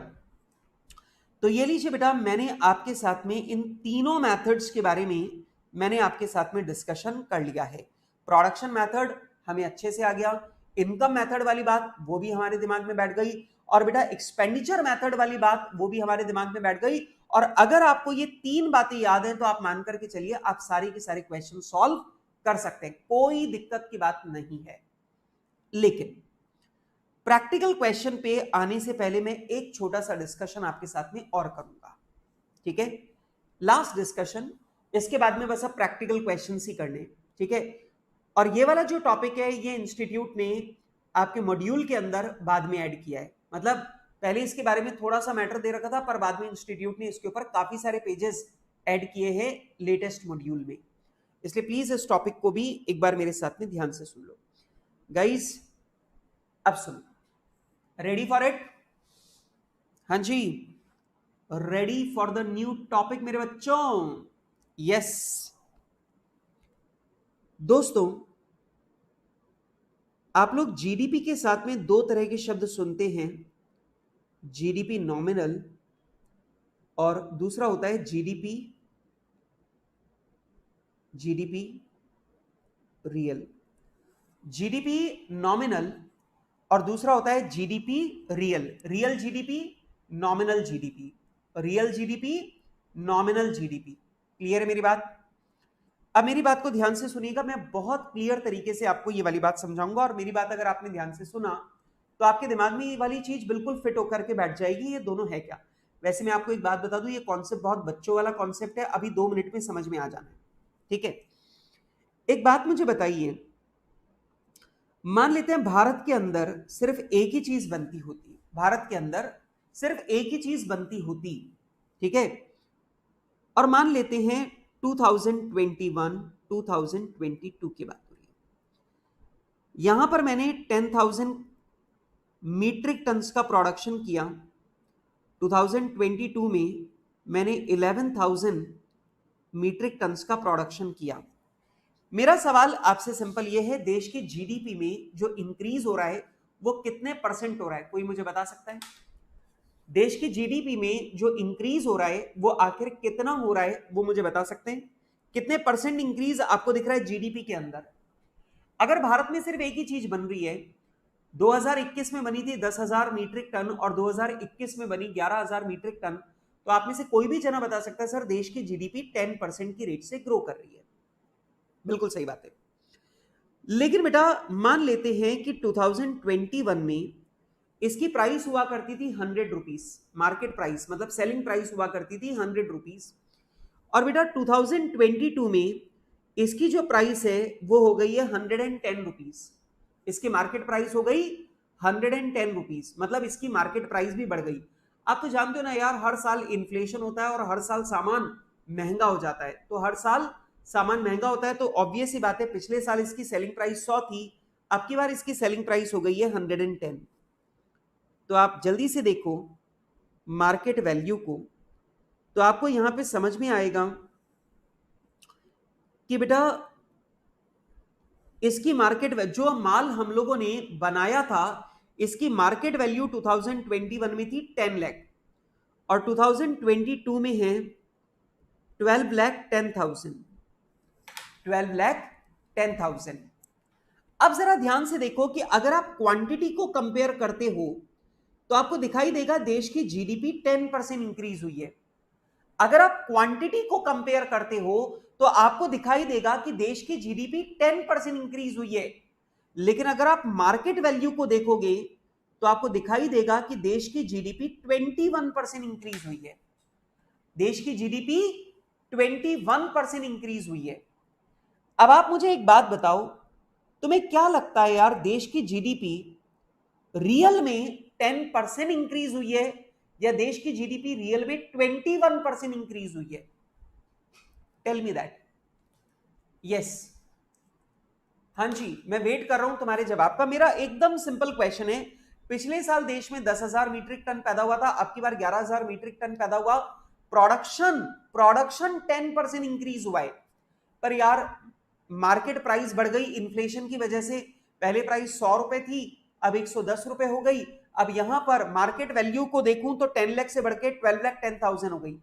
तो ये लीजिए बेटा, मैंने आपके साथ में इन तीनों मेथड्स के बारे में मैंने आपके साथ में डिस्कशन कर लिया है। प्रोडक्शन मेथड हमें अच्छे से आ गया, इनकम मेथड वाली बात वो भी हमारे दिमाग में बैठ गई, और बेटा एक्सपेंडिचर मेथड वाली बात वो भी हमारे दिमाग में बैठ गई। और अगर आपको ये 3 बातें याद हैं तो आप मान करके चलिए आप सारे के सारे क्वेश्चन सॉल्व कर सकते हैं, कोई दिक्कत की बात नहीं है। लेकिन प्रैक्टिकल क्वेश्चन पे आने से पहले मैं एक छोटा सा डिस्कशन आपके साथ में और करूंगा। ठीक है, लास्ट डिस्कशन, इसके बाद में बस अब प्रैक्टिकल क्वेश्चन ही करने। ठीक है, और ये वाला जो टॉपिक है ये इंस्टीट्यूट ने आपके मॉड्यूल के अंदर बाद में ऐड किया है। मतलब पहले इसके बारे में थोड़ा सा मैटर दे रखा था, पर बाद में इंस्टीट्यूट ने इसके ऊपर काफी सारे पेजेस ऐड किए हैं लेटेस्ट मॉड्यूल में। इसलिए प्लीज इस टॉपिक को भी एक बार मेरे साथ में ध्यान से सुन लो गाइस। अब सुनो, रेडी फॉर इट? हाँ जी, ready for the new topic मेरे बच्चों? यस दोस्तों, आप लोग जीडीपी के साथ में 2 तरह के शब्द सुनते हैं, जीडीपी नॉमिनल और दूसरा होता है जीडीपी रियल। जीडीपी नॉमिनल और दूसरा होता है GDP real. Real GDP, nominal GDP, real GDP, nominal GDP. Clear है मेरी बात? अब मेरी बात को ध्यान से सुनिएगा, मैं बहुत क्लियर तरीके से आपको ये वाली बात समझाऊंगा, और मेरी बात अगर आपने ध्यान से सुना तो आपके दिमाग में ये वाली चीज बिल्कुल फिट होकर के बैठ जाएगी, ये दोनों है क्या। वैसे मैं आपको एक बात बता दूं, ये कॉन्सेप्ट बहुत बच्चों वाला कॉन्सेप्ट है, अभी 2 मिनट में समझ में आ जाना है। ठीक है, एक बात मुझे बताइए, मान लेते हैं भारत के अंदर सिर्फ एक ही चीज बनती होती, भारत के अंदर सिर्फ एक ही चीज बनती होती, ठीक है, और मान लेते हैं 2021 2022 की बात हो रही है, यहां पर मैंने 10,000 मीट्रिक टन्स का प्रोडक्शन किया, 2022 में मैंने 11,000 मीट्रिक टन्स का प्रोडक्शन किया। मेरा सवाल आपसे सिंपल ये है, देश की जीडीपी में जो इंक्रीज हो रहा है वो कितने परसेंट हो रहा है? कोई मुझे बता सकता है? देश की जीडीपी में जो इंक्रीज हो रहा है वो आखिर कितना हो रहा है, वो मुझे बता सकते हैं? कितने परसेंट इंक्रीज आपको दिख रहा है जीडीपी के अंदर? अगर भारत में सिर्फ एक ही चीज बन रही है, 2021 में बनी थी 10,000 मीट्रिक टन और 2021 में बनी 11,000 मीट्रिक टन, तो आप में से कोई भी जना बता सकता है सर देश की जीडीपी 10% की रेट से ग्रो कर रही है। बिल्कुल सही बात है। लेकिन बेटा मान लेते हैं कि 2021 में इसकी प्राइस हुआ करती थी 100 रुपीज, मार्केट प्राइस मतलब सेलिंग प्राइस हुआ करती थी 100 रुपीज, और बेटा 2022 में इसकी जो प्राइस है वो हो गई है 110 रुपीज। इसकी मार्केट प्राइस हो गई 110 रुपीज, मतलब इसकी मार्केट प्राइस भी बढ़ गई। आप तो जानते हो ना यार, हर साल इन्फ्लेशन होता है और हर साल सामान महंगा हो जाता है, तो हर साल सामान महंगा होता है तो ऑब्वियस ही बात है, पिछले साल इसकी सेलिंग प्राइस 100 थी, अब की बार इसकी सेलिंग प्राइस हो गई है 110। तो आप जल्दी से देखो मार्केट वैल्यू को तो आपको यहां पे समझ में आएगा कि बेटा इसकी मार्केट जो माल हम लोगों ने बनाया था इसकी मार्केट वैल्यू 2021 में थी 10 लाख और 2022 में है 12,10,000। 12,10,000। अब जरा ध्यान से देखो कि अगर आप क्वांटिटी को कंपेयर करते हो तो आपको दिखाई देगा देश की जीडीपी 10% इंक्रीज हुई है। अगर आप क्वांटिटी को कंपेयर करते हो तो आपको दिखाई देगा कि देश की जीडीपी 10% इंक्रीज हुई है। लेकिन अगर आप मार्केट वैल्यू को देखोगे तो आपको दिखाई देगा कि देश की जीडीपी 21% इंक्रीज हुई है। देश की जीडीपी 21% इंक्रीज हुई है। अब आप मुझे एक बात बताओ, तुम्हें क्या लगता है यार, देश की जीडीपी रियल में 10% इंक्रीज हुई है या देश की जीडीपी रियल में 21% इंक्रीज हुई है? Tell me that. यस, हाँ जी, मैं वेट कर रहा हूं तुम्हारे जवाब का। मेरा एकदम सिंपल क्वेश्चन है, पिछले साल देश में 10,000 मीट्रिक टन पैदा हुआ था, अब की बार 11,000 मीट्रिक टन पैदा हुआ। प्रोडक्शन प्रोडक्शन 10% इंक्रीज हुआ है, पर यार मार्केट प्राइस बढ़ गई इन्फ्लेशन की वजह से। पहले प्राइस 100 रुपए थी, अब 110 रुपए हो गई। अब यहां पर मार्केट वैल्यू को देखूं तो 10 लाख से बढ़ के 12,10,000 हो गई।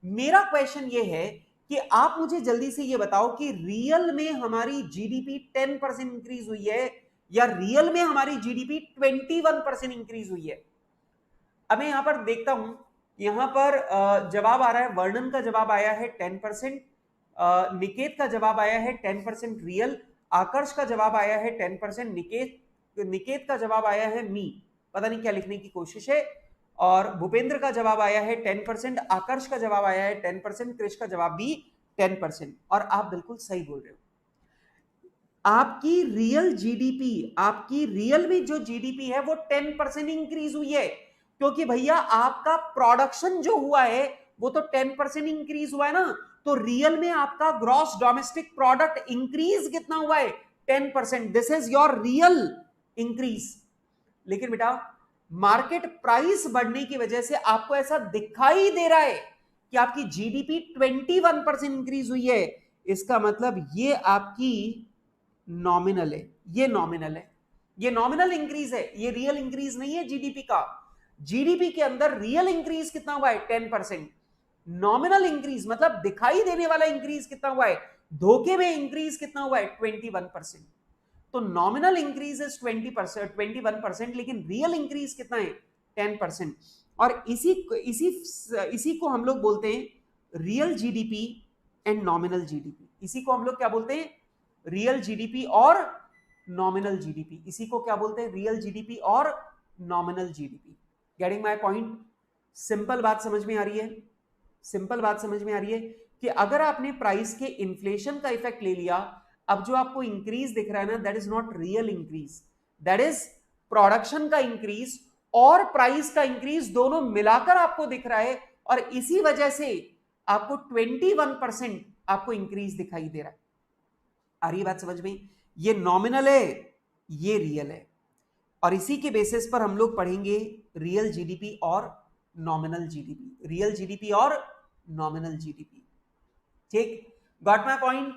मेरा क्वेश्चन ये है कि आप मुझे जल्दी से ये बताओ कि रियल में हमारी जीडीपी 10% इंक्रीज हुई है या रियल में हमारी जीडीपी 21% इंक्रीज हुई है? अब मैं यहां पर देखता हूं, यहां पर जवाब आ रहा है, वर्णन का जवाब आया है 10%, निकेत का जवाब आया है 10% रियल, आकर्ष का जवाब आया है 10%, निकेत का जवाब आया है मी, पता नहीं क्या लिखने की कोशिश है, और भूपेंद्र का जवाब आया है 10%, आकर्ष का जवाब आया है 10%, कृष का जवाब भी 10%। और आप बिल्कुल सही बोल रहे हो, आपकी रियल जीडीपी, आपकी रियल में जो जीडीपी है वो 10% इंक्रीज हुई है, क्योंकि भैया आपका प्रोडक्शन जो हुआ है वो तो 10% इंक्रीज हुआ है ना। तो रियल में आपका ग्रॉस डोमेस्टिक प्रोडक्ट इंक्रीज कितना हुआ है? 10%। This is your real increase. लेकिन बेटा मार्केट प्राइस बढ़ने की वजह से आपको ऐसा दिखाई दे रहा है कि आपकी जीडीपी 21% इंक्रीज हुई है। इसका मतलब ये आपकी नॉमिनल है, ये नॉमिनल है, ये नॉमिनल इंक्रीज है, ये रियल इंक्रीज नहीं है जीडीपी का। जीडीपी के अंदर रियल इंक्रीज कितना हुआ है? 10%। नॉमिनल इंक्रीज मतलब दिखाई देने वाला इंक्रीज कितना हुआ है? धोखे में इंक्रीज कितना हुआ है? 21%। तो नॉमिनल इंक्रीज इज 20%, 21%, लेकिन रियल इंक्रीज कितना है? 10%। और इसी इसी इसी को हम लोग बोलते हैं real GDP and nominal GDP. इसी को हम लोग क्या बोलते हैं? रियल जीडीपी और नॉमिनल जीडीपी। इसी को क्या बोलते हैं? रियल जीडीपी और nominal GDP. Getting my point? Simple बात समझ में आ रही है? सिंपल बात समझ में आ रही है कि अगर आपने प्राइस के इन्फ्लेशन का इफेक्ट ले लिया, अब जो आपको इंक्रीज दिख रहा है ना, that is not real increase, that is production का इंक्रीज और प्राइस का इंक्रीज दोनों मिलाकर आपको दिख रहा है, और इसी वजह से आपको 21% आपको इंक्रीज दिखाई दे रहा है। आ रही बात समझ में? ये नॉमिनल है, ये रियल है, और इसी के बेसिस पर हम लोग पढ़ेंगे रियल जीडीपी और नॉमिनल जीडीपी, रियल जीडीपी और नॉमिनल जीडीपी। ठीक, गॉट माय पॉइंट?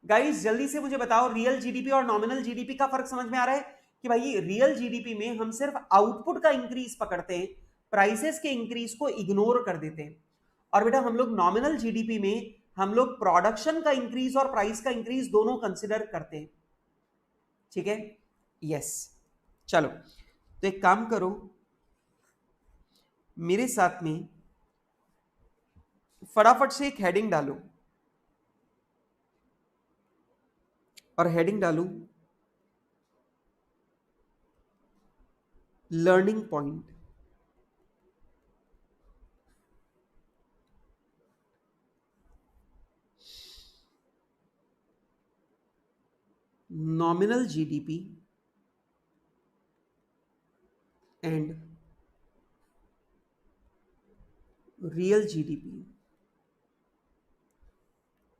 गाइस जल्दी से मुझे बताओ, रियल जीडीपी और नॉमिनल जीडीपी का फर्क समझ में आ रहा है कि भाई रियल जीडीपी में हम सिर्फ आउटपुट का इंक्रीज पकड़ते हैं, प्राइसेस के इंक्रीज को इग्नोर कर देते हैं, और बेटा हम लोग नॉमिनल जीडीपी में हम लोग प्रोडक्शन का इंक्रीज और प्राइस का इंक्रीज दोनों कंसिडर करते हैं। ठीक है, यस। चलो तो एक काम करो, मेरे साथ में फटाफट से एक हेडिंग डालो, और हेडिंग डालू learning point. Nominal GDP and real GDP,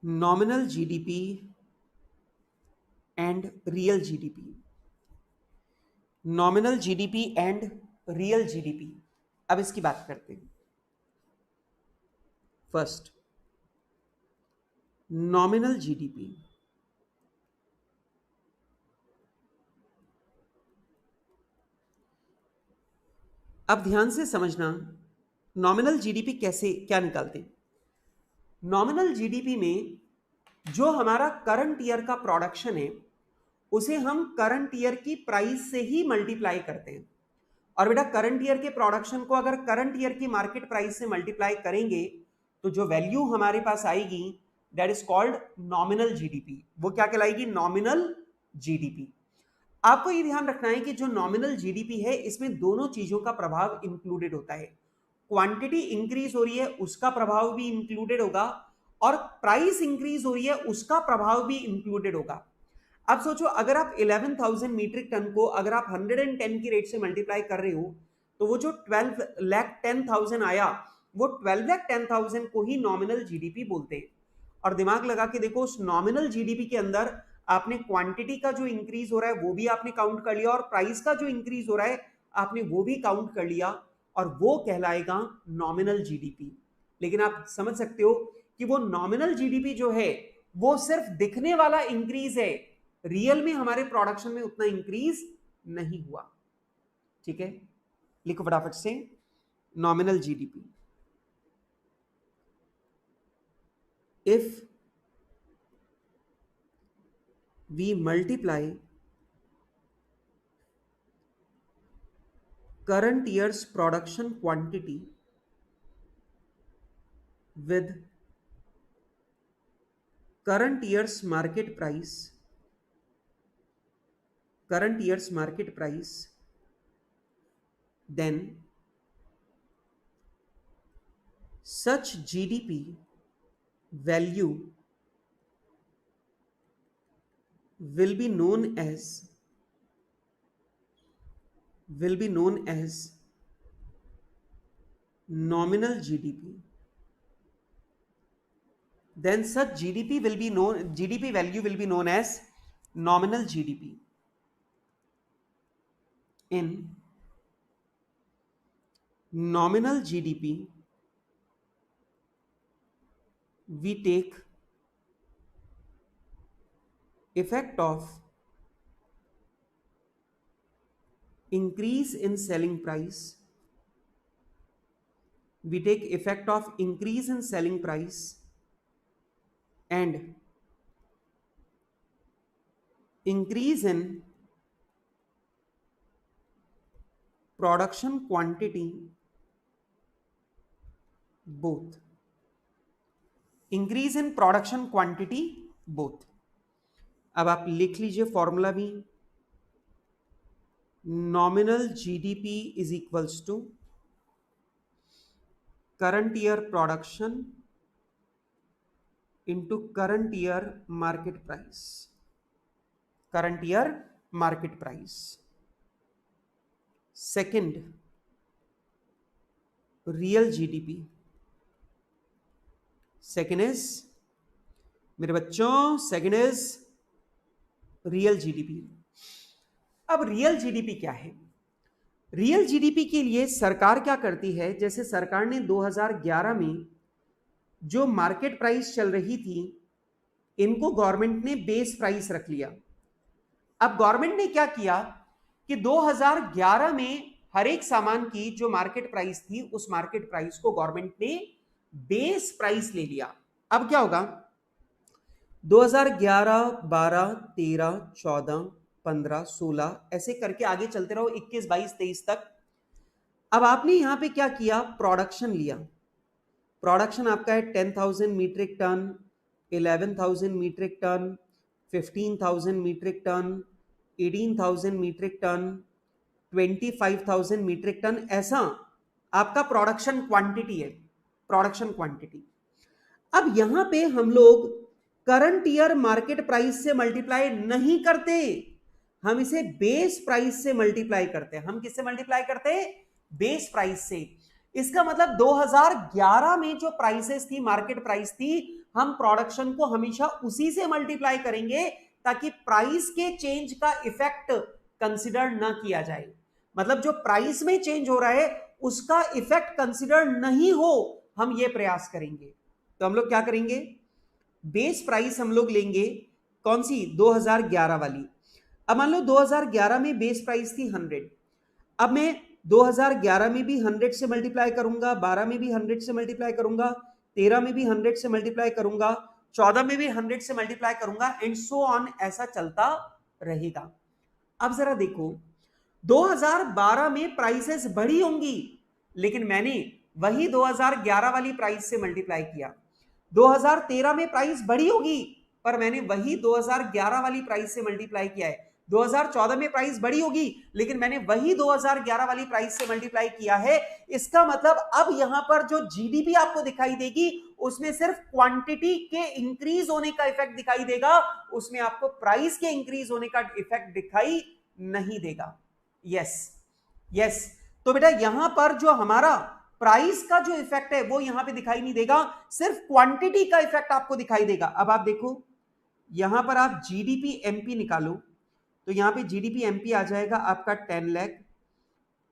nominal GDP and real GDP, nominal GDP and real GDP. अब इसकी बात करते हैं। First nominal GDP. अब ध्यान से समझना नॉमिनल जीडीपी कैसे क्या निकालते हैं। नॉमिनल जीडीपी में जो हमारा करंट ईयर का प्रोडक्शन है उसे हम करंट ईयर की प्राइस से ही मल्टीप्लाई करते हैं। और बेटा करंट ईयर के प्रोडक्शन को अगर करंट ईयर की मार्केट प्राइस से मल्टीप्लाई करेंगे तो जो वैल्यू हमारे पास आएगी that is called nominal GDP. वो क्या कहलाएगी? Nominal GDP. आपको ये ध्यान रखना है कि जो नॉमिनल जीडीपी है इसमें दोनों चीजों का प्रभाव इंक्लूडेड होता है। क्वांटिटी इंक्रीज हो रही है उसका प्रभाव भी इंक्लूडेड होगा और प्राइस इंक्रीज हो रही है उसका प्रभाव भी इंक्लूडेड होगा। अब सोचो अगर आप 11,000 मीट्रिक टन को अगर आप 110 की रेट से मल्टीप्लाई कर रहे हो तो वो जो 12,10,000 आया वो 12,10,000 को ही नॉमिनल जीडीपी बोलते हैं। और दिमाग लगा के देखो उस नॉमिनल जीडीपी के अंदर आपने क्वांटिटी का जो इंक्रीज हो रहा है वो भी आपने काउंट कर लिया और प्राइस का जो इंक्रीज हो रहा है आपने वो भी काउंट कर लिया और वो कहलाएगा नॉमिनल जीडीपी। लेकिन आप समझ सकते हो कि वो नॉमिनल जीडीपी जो है वो सिर्फ दिखने वाला इंक्रीज है, रियल में हमारे प्रोडक्शन में उतना इंक्रीज नहीं हुआ। ठीक है, लिखो फटाफट से nominal GDP. If we multiply current year's production quantity with current year's market price, then such GDP value will be known as nominal GDP. Then such GDP value will be known as nominal GDP. In nominal GDP, we take effect of increase in selling price. We take effect of increase in selling price and increase in production quantity both. Increase in production quantity both. अब आप लिख लीजिए formula भी, nominal GDP is equals to current year production into current year market price. Current year market price. Second real GDP. Second is मेरे बच्चों second is real GDP. अब real GDP क्या है? रियल जीडीपी के लिए सरकार क्या करती है, जैसे सरकार ने 2011 में जो मार्केट प्राइस चल रही थी इनको गवर्नमेंट ने बेस प्राइस रख लिया। अब गवर्नमेंट ने क्या किया कि 2011 में हर एक सामान की जो मार्केट प्राइस थी उस मार्केट प्राइस को गवर्नमेंट ने बेस प्राइस ले लिया। अब क्या होगा? 2011, 12, 13, 14, 15, 16 ऐसे करके आगे चलते रहो 21, 22, 23 तक। अब आपने यहां पे क्या किया? प्रोडक्शन लिया। प्रोडक्शन आपका है 10,000 metric ton, 11,000 metric ton, 15,000 metric ton, 18,000 metric ton, 25,000 metric ton, ऐसा आपका प्रोडक्शन क्वांटिटी है, प्रोडक्शन क्वांटिटी। अब यहां पे हम लोग करंट ईयर मार्केट प्राइस से मल्टीप्लाई नहीं करते, हम इसे बेस प्राइस से मल्टीप्लाई करते हैं। हम किससे मल्टीप्लाई करते हैं? बेस प्राइस से। इसका मतलब 2011 में जो प्राइसेस थी, मार्केट प्राइस थी, हम प्रोडक्शन को हमेशा उसी से मल्टीप्लाई करेंगे ताकि प्राइस के चेंज का इफेक्ट कंसिडर ना किया जाए। मतलब जो प्राइस में चेंज हो रहा है उसका इफेक्ट कंसिडर नहीं हो, हम ये प्रयास करेंगे। तो हम लोग क्या करेंगे, बेस प्राइस हम लोग लेंगे कौन सी, 2011 वाली। अब मान लो 2011 में बेस प्राइस थी 100, अब मैं 2011 में भी 100 से मल्टीप्लाई करूंगा, 12 में भी 100 से मल्टीप्लाई करूंगा, 13 में भी 100 से मल्टीप्लाई करूंगा, 14 में भी 100 से मल्टीप्लाई करूंगा, एंड सो ऑन, ऐसा चलता रहेगा। अब जरा देखो, 2012 में प्राइसेस बढ़ी होंगी, लेकिन मैंने वही 2011 वाली प्राइस से मल्टीप्लाई किया। 2013 में प्राइस बढ़ी होगी, पर मैंने वही 2011 वाली प्राइस से मल्टीप्लाई किया है। 2014 में प्राइस बढ़ी होगी, लेकिन मैंने वही 2011 वाली प्राइस से मल्टीप्लाई किया है। इसका मतलब अब यहां पर जो जीडीपी आपको दिखाई देगी, उसमें सिर्फ क्वांटिटी के इंक्रीज होने का इफेक्ट दिखाई देगा, उसमें आपको प्राइस के इंक्रीज होने का इफेक्ट दिखाई नहीं देगा। यस यस, तो बेटा यहां पर जो हमारा प्राइस का जो इफेक्ट है वो यहां पे दिखाई नहीं देगा, सिर्फ क्वांटिटी का इफेक्ट आपको दिखाई देगा। अब आप देखो, यहां पर आप जीडीपी एमपी निकालो, तो यहां पे जीडीपी एमपी आ जाएगा आपका 10 लाख,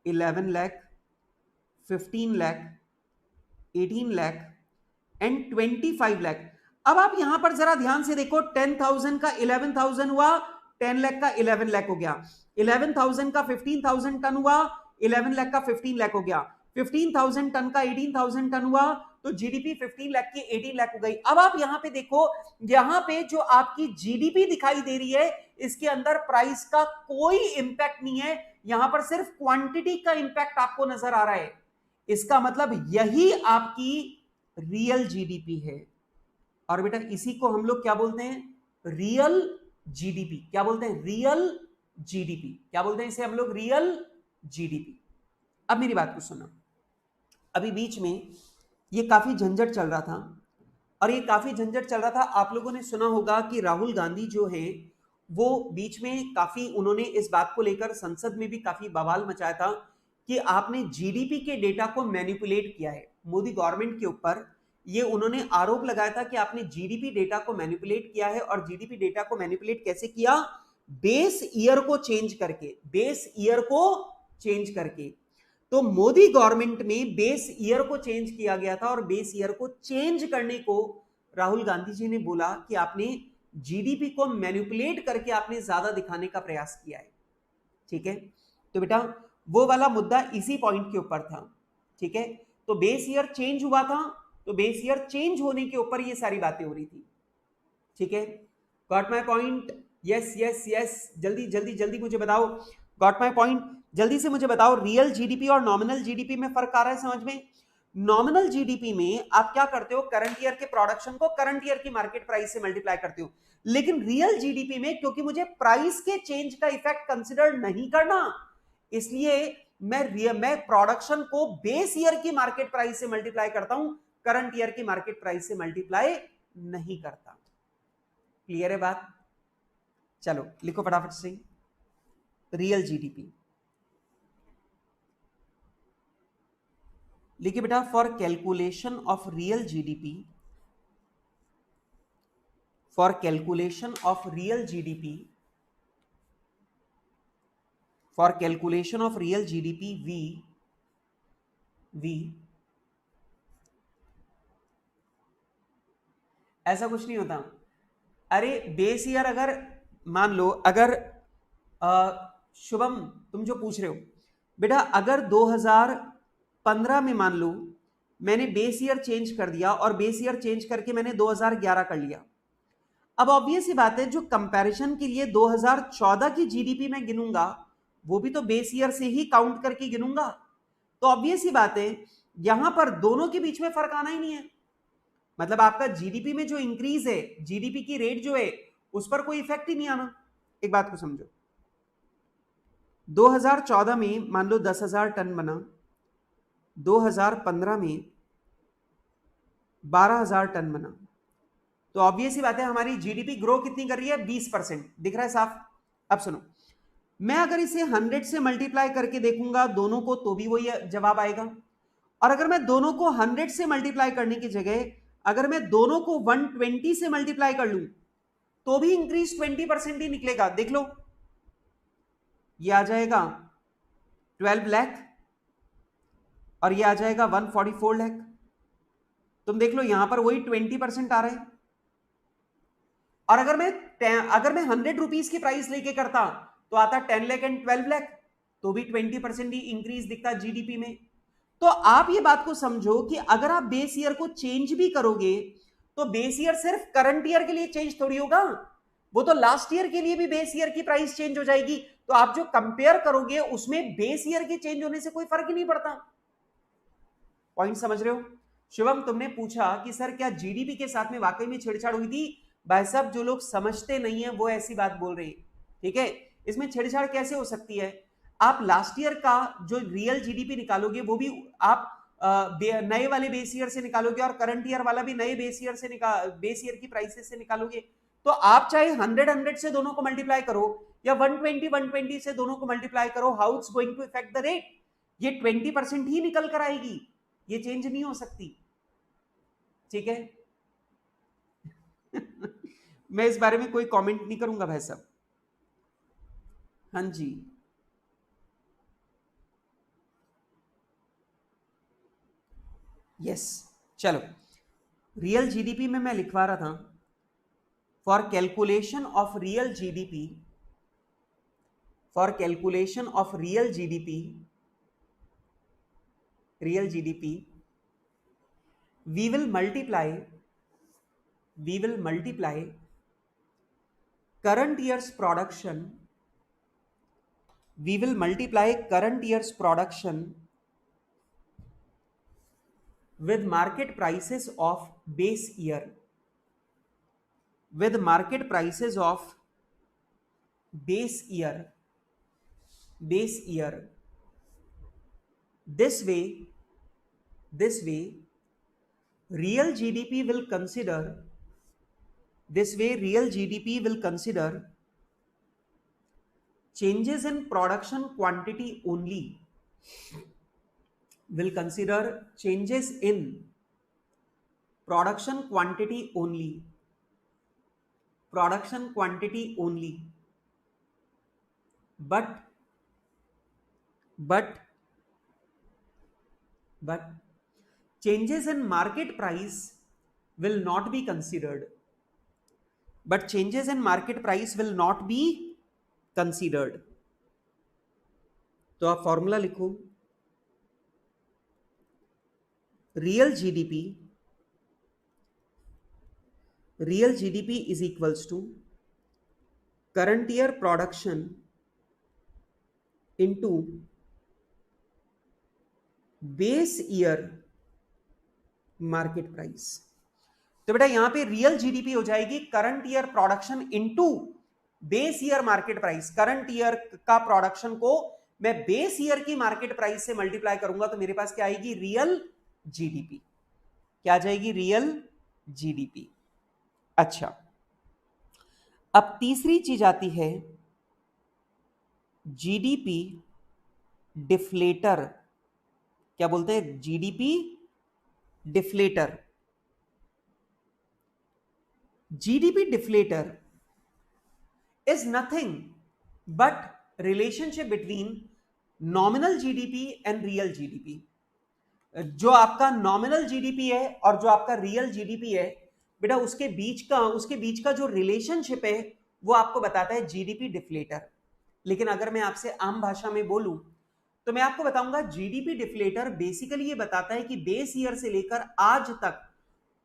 11 लाख, 15 लाख, 18 लाख एंड 25 लाख। अब आप यहां पर जरा ध्यान से देखो, 10,000 का 11,000 हुआ, 10 लाख का 11 लाख हो गया, 11,000 का 15,000 टन हुआ, 11 लाख का 15 लाख हो गया, 15,000 टन का 18,000 टन हुआ, तो जीडीपी 15 लाख की 18 लाख हो गई। अब आप यहां पे देखो, यहां पे जो आपकी जीडीपी दिखाई दे रही है, इसके अंदर प्राइस का कोई इंपैक्ट नहीं है, यहां पर सिर्फ क्वांटिटी का इंपैक्ट आपको नजर आ रहा है। इसका मतलब यही आपकी रियल जीडीपी है। और बेटा इसी को हम लोग क्या बोलते हैं, रियल जीडीपी। क्या बोलते हैं, रियल जीडीपी। क्या बोलते हैं इसे हम लोग, रियल जीडीपी। अब मेरी बात को सुनो, अभी बीच में ये काफी झंझट चल रहा था, और ये काफी झंझट चल रहा था, आप लोगों ने सुना होगा कि राहुल गांधी जो है वो बीच में काफी, उन्होंने इस बात को लेकर संसद में भी काफी बवाल मचाया था कि आपने जीडीपी के डेटा को मैनिपुलेट किया है। मोदी गवर्नमेंट के ऊपर ये उन्होंने आरोप लगाया था कि आपने जीडीपी डेटा को मैनिपुलेट किया है। और जीडीपी डेटा को मैनिपुलेट कैसे किया, बेस ईयर को चेंज करके, बेस ईयर को चेंज करके। तो मोदी गवर्नमेंट में बेस ईयर को चेंज किया गया था, और बेस ईयर को चेंज करने को राहुल गांधी जी ने बोला कि आपने जीडीपी को मैनिपुलेट करके आपने ज्यादा दिखाने का प्रयास किया है। ठीक है, तो बेटा वो वाला मुद्दा इसी पॉइंट के ऊपर था। ठीक है, तो बेस ईयर चेंज हुआ था, तो बेस ईयर चेंज होने के ऊपर ये सारी बातें हो रही थी। ठीक है, got my point? Yes yes yes, जल्दी जल्दी जल्दी मुझे बताओ, गॉट माय पॉइंट? जल्दी से मुझे बताओ, रियल जीडीपी और नॉमिनल जीडीपी में फर्क आ रहा है समझ में? नॉमिनल जीडीपी में आप क्या करते हो, करंट ईयर के प्रोडक्शन को करंट ईयर की मार्केट प्राइस से मल्टीप्लाई करते हो। लेकिन रियल जीडीपी में क्योंकि मुझे प्राइस के चेंज का इफेक्ट कंसिडर नहीं करना, इसलिए मैं प्रोडक्शन को बेस ईयर की मार्केट प्राइस से मल्टीप्लाई करता हूं, करंट ईयर की मार्केट प्राइस से मल्टीप्लाई नहीं करता। क्लियर है बात? चलो लिखो फटाफट से, रियल जीडीपी लिखिए बेटा। For calculation of real GDP, for calculation of real GDP, for calculation of real GDP we ऐसा कुछ नहीं होता। अरे बेस ईयर अगर मान लो, अगर शुभम तुम जो पूछ रहे हो बेटा, अगर 2015 में मान लो मैंने बेस ईयर चेंज कर दिया, और बेस ईयर चेंज करके मैंने 2011 कर लिया। अब ऑब्वियस ही बात है, जो कंपैरिजन के लिए 2014 की जीडीपी में गिनूंगा, वो भी तो बेस ईयर से ही काउंट करके गिनूंगा। तो ऑब्वियस ही बात है, यहां पर दोनों के बीच में फर्क आना ही नहीं है। मतलब आपका जीडीपी में जो इंक्रीज है, जीडीपी की रेट जो है, उस पर कोई इफेक्ट ही नहीं आना। एक बात को समझो, 2014 में मान लो 10,000 टन बना, 2015 में 12,000 टन बना, तो ऑब्वियस ही बात है हमारी जीडीपी ग्रो कितनी कर रही है, 20%। दिख रहा है साफ? अब सुनो, मैं अगर इसे 100 से मल्टीप्लाई करके देखूंगा दोनों को, तो भी वही जवाब आएगा। और अगर मैं दोनों को 100 से मल्टीप्लाई करने की जगह अगर मैं दोनों को 120 से मल्टीप्लाई कर लूं, तो भी इंक्रीज 20% ही निकलेगा। देख लो, ये आ जाएगा 12 लाख, और ये आ जाएगा 144 लाख। तुम देख लो यहां पर वही 20% आ रहे हैं। और अगर मैं 100 रुपीज की प्राइस लेके करता तो आता 10 लाख एंड 12 लाख, तो भी 20% ही इंक्रीज दिखता जीडीपी में। तो आप ये बात को समझो कि अगर आप बेस ईयर को चेंज भी करोगे तो बेस ईयर सिर्फ करंट ईयर के लिए चेंज थोड़ी होगा, वो तो लास्ट ईयर के लिए भी बेस ईयर की प्राइस चेंज हो जाएगी। तो आप जो कंपेयर करोगे उसमें बेस ईयर के चेंज होने से कोई फर्क ही नहीं पड़ता। पॉइंट समझ रहे हो? शिवम, तुमने पूछा कि सर क्या जीडीपी के साथ में वाकई में छेड़छाड़ हुई थी? भाई साहब, जो लोग समझते नहीं है वो ऐसी बात बोल रहे हैं, ठीक है। इसमें छेड़छाड़ कैसे हो सकती है? आप लास्ट ईयर का जो रियल जीडीपी निकालोगे वो भी आप नए वाले बेस ईयर से निकालोगे और करंट ईयर वाला भी नए बेस ईयर से बेस ईयर की प्राइसेस से निकालोगे। तो आप चाहे 100 से दोनों को मल्टीप्लाई करो या 120 से दोनों को मल्टीप्लाई करो, how it's going to effect the rate? ये 20% ही निकल कर आएगी, ये चेंज नहीं हो सकती, ठीक है। मैं इस बारे में कोई कमेंट नहीं करूंगा भाई साहब। हाँ जी, यस, चलो। रियल जीडीपी में मैं लिखवा रहा था, for calculation of real GDP, for calculation of real GDP, we will multiply current year's production, with market prices of base year, this way real GDP will consider changes in production quantity only, but changes in market price will not be considered. तो आप formula लिखो, real GDP is equals to current year production into base year market price. तो बेटा यहां पे real GDP हो जाएगी current year production into base year market price. Current year का प्रोडक्शन को मैं बेस ईयर की मार्केट प्राइस से मल्टीप्लाई करूंगा तो मेरे पास क्या आएगी? Real GDP. क्या आ जाएगी? Real GDP. अच्छा, अब तीसरी चीज आती है जीडीपी डिफ्लेटर। क्या बोलते हैं? GDP deflator. GDP deflator is nothing but relationship between nominal GDP and real GDP। जो आपका नॉमिनल जीडीपी है और जो आपका रियल जीडीपी है बेटा, उसके बीच का जो रिलेशनशिप है वो आपको बताता है जीडीपी डिफ्लेटर। लेकिन अगर मैं आपसे आम भाषा में बोलूं तो मैं आपको बताऊंगा जीडीपी डिफ्लेटर बेसिकली ये बताता है कि बेस ईयर से लेकर आज तक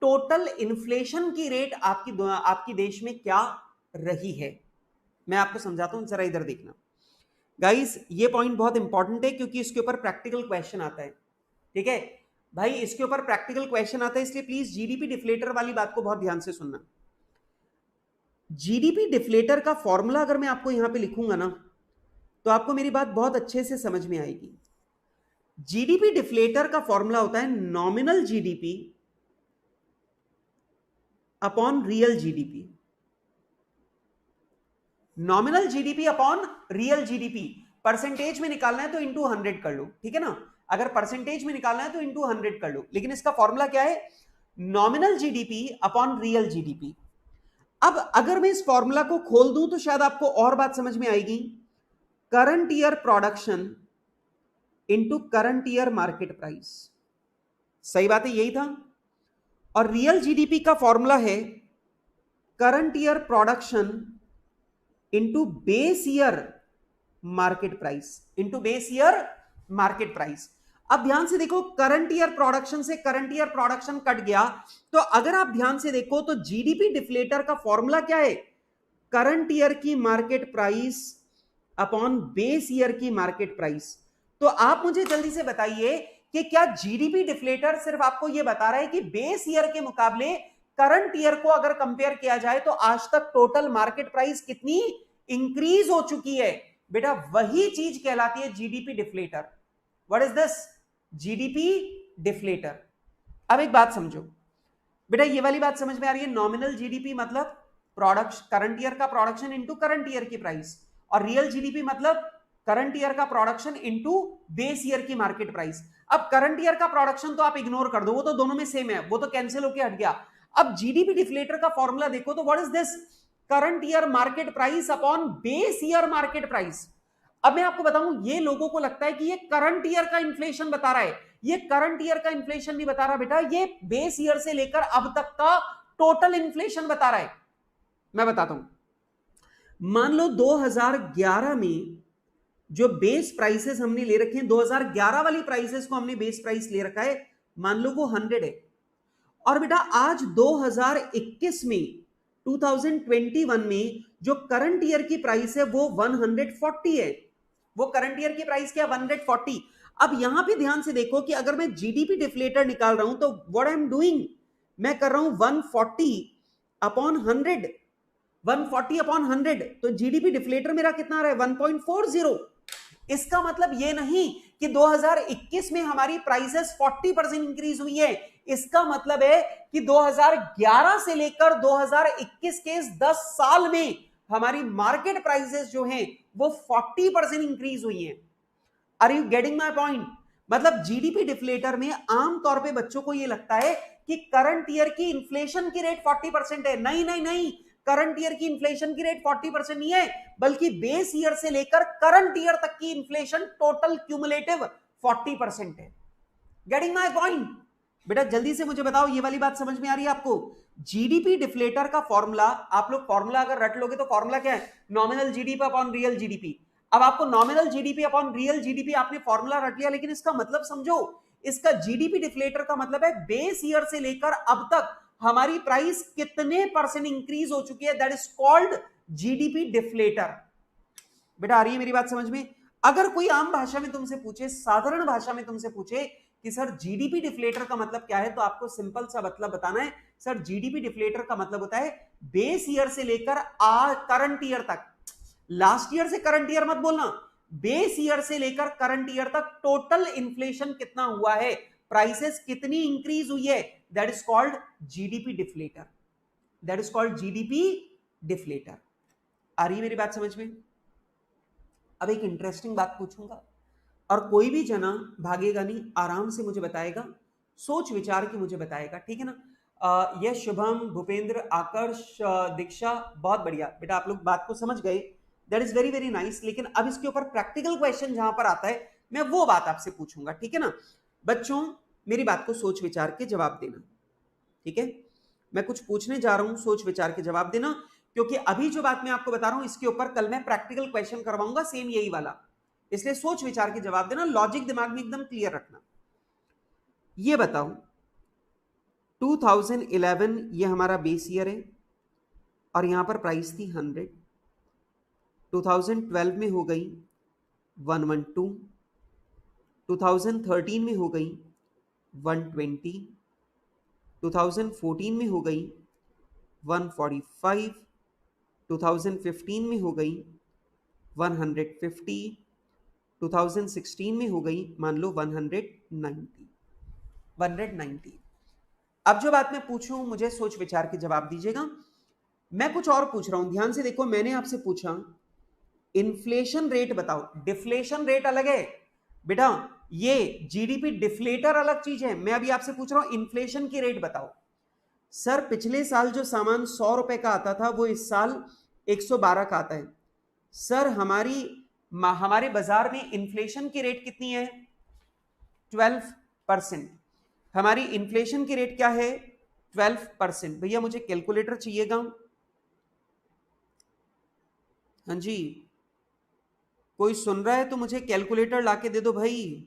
टोटल इन्फ्लेशन की रेट आपकी देश में क्या रही है। मैं आपको समझाता हूं, जरा इधर देखना गाइस। ये पॉइंट बहुत इंपॉर्टेंट है क्योंकि इसके ऊपर प्रैक्टिकल क्वेश्चन आता है, ठीक है भाई। इसके ऊपर प्रैक्टिकल क्वेश्चन आता है, इसलिए प्लीज जीडीपी डिफ्लेटर वाली बात को बहुत ध्यान से सुनना। जीडीपी डिफ्लेटर का फॉर्मूला अगर मैं आपको यहां पे लिखूंगा ना तो आपको मेरी बात बहुत अच्छे से समझ में आएगी। जीडीपी डिफ्लेटर का फॉर्मूला होता है nominal GDP upon real GDP. Nominal GDP upon real GDP. Percentage में निकालना है तो इंटू 100 कर लो, ठीक है ना। अगर परसेंटेज में निकालना है तो इंटू 100 कर लो, लेकिन इसका फॉर्मूला क्या है? Nominal GDP upon real GDP. अब अगर मैं इस फॉर्मूला को खोल दूं तो शायद आपको और बात समझ में आएगी। Current year production into current year market price. सही बात है, यही था। और रियल जीडीपी का फॉर्मूला है current year production into base year market price, into base year market price. अब ध्यान से देखो, करंट ईयर प्रोडक्शन से करंट ईयर प्रोडक्शन कट गया, तो अगर आप ध्यान से देखो तो जीडीपी डिफ्लेटर का फॉर्मूला क्या है? करंट ईयर की market price upon base year की मार्केट प्राइस। तो आप मुझे जल्दी से बताइए कि क्या जीडीपी डिफ्लेटर सिर्फ आपको यह बता रहा है कि बेस ईयर के मुकाबले करंट ईयर को अगर कंपेयर किया जाए तो आज तक टोटल मार्केट प्राइस कितनी इंक्रीज हो चुकी है? बेटा वही चीज कहलाती है GDP deflator. What is this? GDP deflator. अब एक बात समझो बेटा, ये वाली बात समझ में आ रही है? नॉमिनल जीडीपी मतलब प्रोडक्शन, करंट ईयर का प्रोडक्शन इनटू करंट ईयर की प्राइस, और रियल जीडीपी मतलब करंट ईयर का प्रोडक्शन इनटू बेस ईयर की मार्केट प्राइस। अब करंट ईयर का प्रोडक्शन तो आप इग्नोर कर दो, वो तो दोनों में सेम है, वो तो कैंसिल होकर हट गया। अब जीडीपी डिफ्लेटर का फॉर्मूला देखो तो what is this? Current year market price upon base year market price. अब मैं आपको बताऊं, ये लोगों को लगता है कि ये करंट ईयर का इन्फ्लेशन बता रहा है। ये करंट ईयर का इन्फ्लेशन नहीं बता रहा बेटा, ये बेस ईयर से लेकर अब तक का टोटल इन्फ्लेशन बता रहा है। मैं बताता हूं, मान लो 2011 में जो बेस प्राइसेस हमने ले रखे हैं, 2011 वाली प्राइसेस को हमने बेस प्राइस ले रखा है, मान लो वो 100 है। और बेटा आज 2021 में 2021 में जो करंट ईयर की प्राइस है वो 140 है। वो करंट ईयर की प्राइस क्या? 140। अब यहां पे ध्यान से देखो कि अगर मैं जीडीपी डिफ्लेटर निकाल रहा हूं तो व्हाट आई एम डूइंग, मैं कर रहा हूं 140 अपॉन 100, 140 अपॉन 100, तो जीडीपी डिफ्लेटर मेरा कितना आ रहा है? 1.40। इसका मतलब ये नहीं कि 2021 में हमारी प्राइसेस 40% इंक्रीज हुई है, इसका मतलब है कि 2011 से लेकर 2021 के इस 10 साल में हमारी मार्केट प्राइसेस जो हैं वो 40% इंक्रीज हुई हैं। Are you getting my point? मतलब जीडीपी डिफ्लेटर में आमतौर पे बच्चों को यह लगता है कि करंट ईयर की इन्फ्लेशन की रेट 40% है। नहीं नहीं नहीं, करंट ईयर की इन्फ्लेशन की रेट 40% नहीं है, बल्कि बेस ईयर से लेकर करंट ईयर तक की इन्फ्लेशन टोटल क्यूमुलेटिव 40% है। Getting my point? बेटा जल्दी से मुझे बताओ, ये वाली बात समझ में आ रही है आपको? जीडीपी डिफ्लेटर का फॉर्मूला, आप लोग फॉर्मूला अगर रट लोगे तो फॉर्मूला क्या है? Nominal GDP upon real GDP. अब आपको nominal GDP upon real GDP आपने फॉर्मूला रट लिया, लेकिन इसका मतलब समझो, इसका जीडीपी डिफ्लेटर का मतलब है बेस ईयर से लेकर अब तक हमारी प्राइस कितने परसेंट इंक्रीज हो चुकी है, that is called GDP deflator. बेटा आ रही है मेरी बात समझ में? अगर कोई आम भाषा में तुमसे पूछे, साधारण भाषा में तुमसे पूछे कि सर जीडीपी डिफ्लेटर का मतलब क्या है, तो आपको सिंपल सा मतलब बताना है, सर जीडीपी डिफ्लेटर का मतलब होता है बेस ईयर से लेकर करंट ईयर तक। लास्ट ईयर से करंट ईयर मत बोलना, बेस ईयर से लेकर करंट ईयर तक टोटल इंफ्लेशन कितना हुआ है, प्राइसेस कितनी इंक्रीज हुई है, that is called GDP deflator. That is called GDP deflator. आ रही है मेरी बात समझ में? अब एक इंटरेस्टिंग बात पूछूंगा और कोई भी जना भागेगा नहीं, आराम से मुझे बताएगा, सोच विचार के मुझे बताएगा, ठीक है ना? यह शुभम, भूपेंद्र, आकर्ष, दीक्षा, बहुत बढ़िया बेटा, आप लोग बात को समझ गए, that is very very nice. लेकिन अब इसके ऊपर प्रैक्टिकल क्वेश्चन जहां पर आता है, मैं वो बात आपसे पूछूंगा, ठीक है ना? बच्चों मेरी बात को सोच विचार के जवाब देना, ठीक है? मैं कुछ पूछने जा रहा हूं, सोच विचार के जवाब देना, क्योंकि अभी जो बात मैं आपको बता रहा हूं इसके ऊपर कल मैं प्रैक्टिकल क्वेश्चन करवाऊंगा, सेम यही वाला, इसलिए सोच विचार के जवाब देना, लॉजिक दिमाग में एकदम क्लियर रखना। ये बताओ 2011 ये हमारा बेस ईयर है और यहां पर प्राइस थी 100, 2012 में हो गई 112, 2013 में हो गई 120, 2014 में हो गई 145, 2015 में हो गई 150, 2016 में हो गई मान लो 190। अब जो बात मैं पूछूं मुझे सोच विचार के जवाब दीजिएगा। मैं कुछ और पूछ रहा हूं, ध्यान से देखो, मैंने आपसे पूछा इन्फ्लेशन रेट बताओ, डिफ्लेशन रेट अलग है बेटा, ये जीडीपी डिफ्लेटर अलग चीज है। मैं अभी आपसे पूछ रहा हूं इन्फ्लेशन की रेट बताओ। सर पिछले साल जो सामान 100 रुपए का आता था वो इस साल 112 का आता है। सर हमारे बाजार में इन्फ्लेशन की रेट कितनी है? 12%। हमारी इन्फ्लेशन की रेट क्या है? 12%। भैया मुझे कैलकुलेटर चाहिएगा। हाँ जी, कोई सुन रहा है तो मुझे कैलकुलेटर लाके दे दो भाई।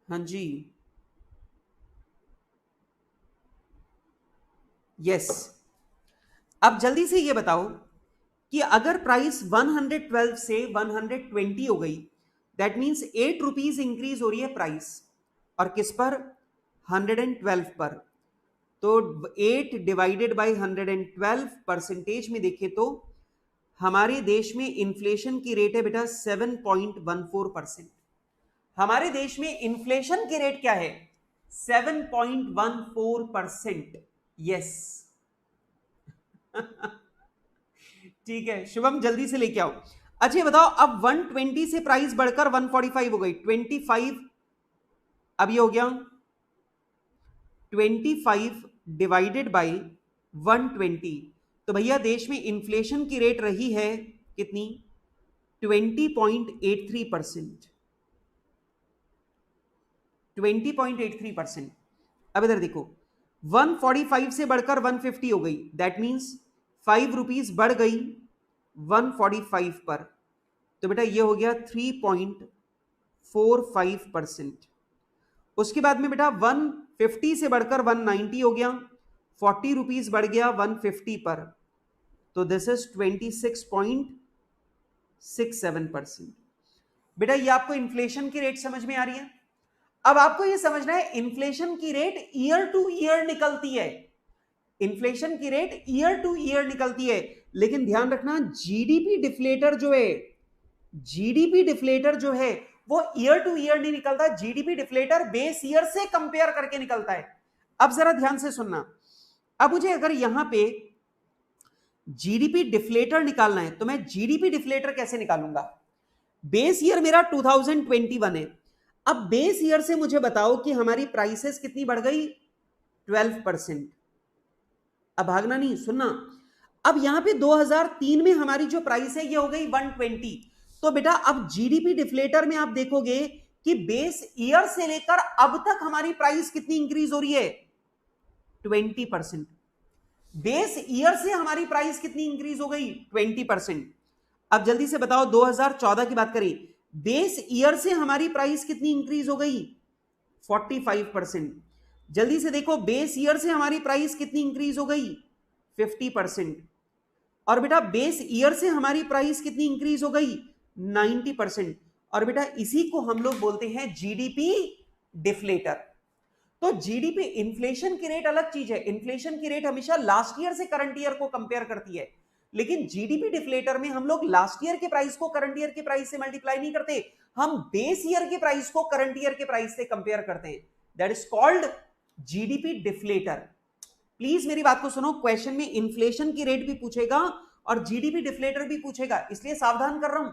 हाँ जी, यस। अब जल्दी से ये बताओ कि अगर प्राइस 112 से 120 हो गई, दैट मींस 8 रुपीज इंक्रीज हो रही है प्राइस। और किस पर? 112 पर। तो 8 डिवाइडेड बाई 112 परसेंटेज में देखें तो हमारे देश में इन्फ्लेशन की रेट है बेटा 7.14%। हमारे देश में इन्फ्लेशन की रेट क्या है? 7.14%। यस। ठीक है शुभम, जल्दी से लेके आओ। अच्छा ये बताओ, अब 120 से प्राइस बढ़कर 145 हो गई, 25। अब ये हो गया 25 डिवाइडेड बाई 120। तो भैया देश में इन्फ्लेशन की रेट रही है कितनी? 20.83%। 20.83%। अब इधर देखो, 145 से बढ़कर 150 हो गई, दैट मींस 5 रुपीज बढ़ गई 145 पर। तो बेटा ये हो गया 3.45%। उसके बाद में बेटा 150 से बढ़कर 190 हो गया, 40 रुपीज बढ़ गया 150 पर। तो दिस इज 26.67%। बेटा ये आपको इन्फ्लेशन की रेट समझ में आ रही है? अब आपको ये समझना है इन्फ्लेशन की रेट ईयर टू ईयर निकलती है। इन्फ्लेशन की रेट ईयर टू ईयर निकलती है, लेकिन ध्यान रखना जीडीपी डिफ्लेटर जो है, जीडीपी डिफ्लेटर जो है वो ईयर टू ईयर नहीं निकलता। जीडीपी डिफ्लेटर बेस ईयर से कंपेयर करके निकलता है। अब जरा ध्यान से सुनना, अब मुझे अगर यहां पे जीडीपी डिफ्लेटर निकालना है तो मैं जीडीपी डिफ्लेटर कैसे निकालूंगा? बेस ईयर मेरा 2021 है। अब बेस ईयर से मुझे बताओ कि हमारी प्राइसेस कितनी बढ़ गई? 12%। अब भागना नहीं, सुनना। अब यहां पे 2003 में हमारी जो प्राइस है ये हो गई 120। तो बेटा अब जीडीपी डिफ्लेटर में आप देखोगे कि बेस ईयर से लेकर अब तक हमारी प्राइस कितनी इंक्रीज हो रही है? 20%। बेस ईयर से हमारी प्राइस कितनी इंक्रीज हो गई? 20%। अब जल्दी से बताओ 2014 की बात करें, बेस ईयर से हमारी प्राइस कितनी इंक्रीज हो गई? 45%। जल्दी से देखो बेस ईयर से हमारी प्राइस कितनी इंक्रीज हो गई? 50%। और बेटा बेस ईयर से हमारी प्राइस कितनी इंक्रीज हो गई? 90%। और बेटा इसी को हम लोग बोलते हैं जीडीपी डिफ्लेटर। तो जीडीपी, इन्फ्लेशन की रेट अलग चीज है। इन्फ्लेशन की रेट हमेशा लास्ट ईयर से करंट ईयर को कंपेयर करती है, लेकिन जीडीपी डिफ्लेटर में हम लोग लास्ट ईयर के प्राइस को करंट ईयर के प्राइस से मल्टीप्लाई नहीं करते, हम बेस ईयर के प्राइस को करंट ईयर के प्राइस से कंपेयर करते हैं। That is called GDP deflator. Please मेरी बात को सुनो, क्वेश्चन में इन्फ्लेशन की रेट भी पूछेगा और जीडीपी डिफ्लेटर भी पूछेगा, इसलिए सावधान कर रहा हूं।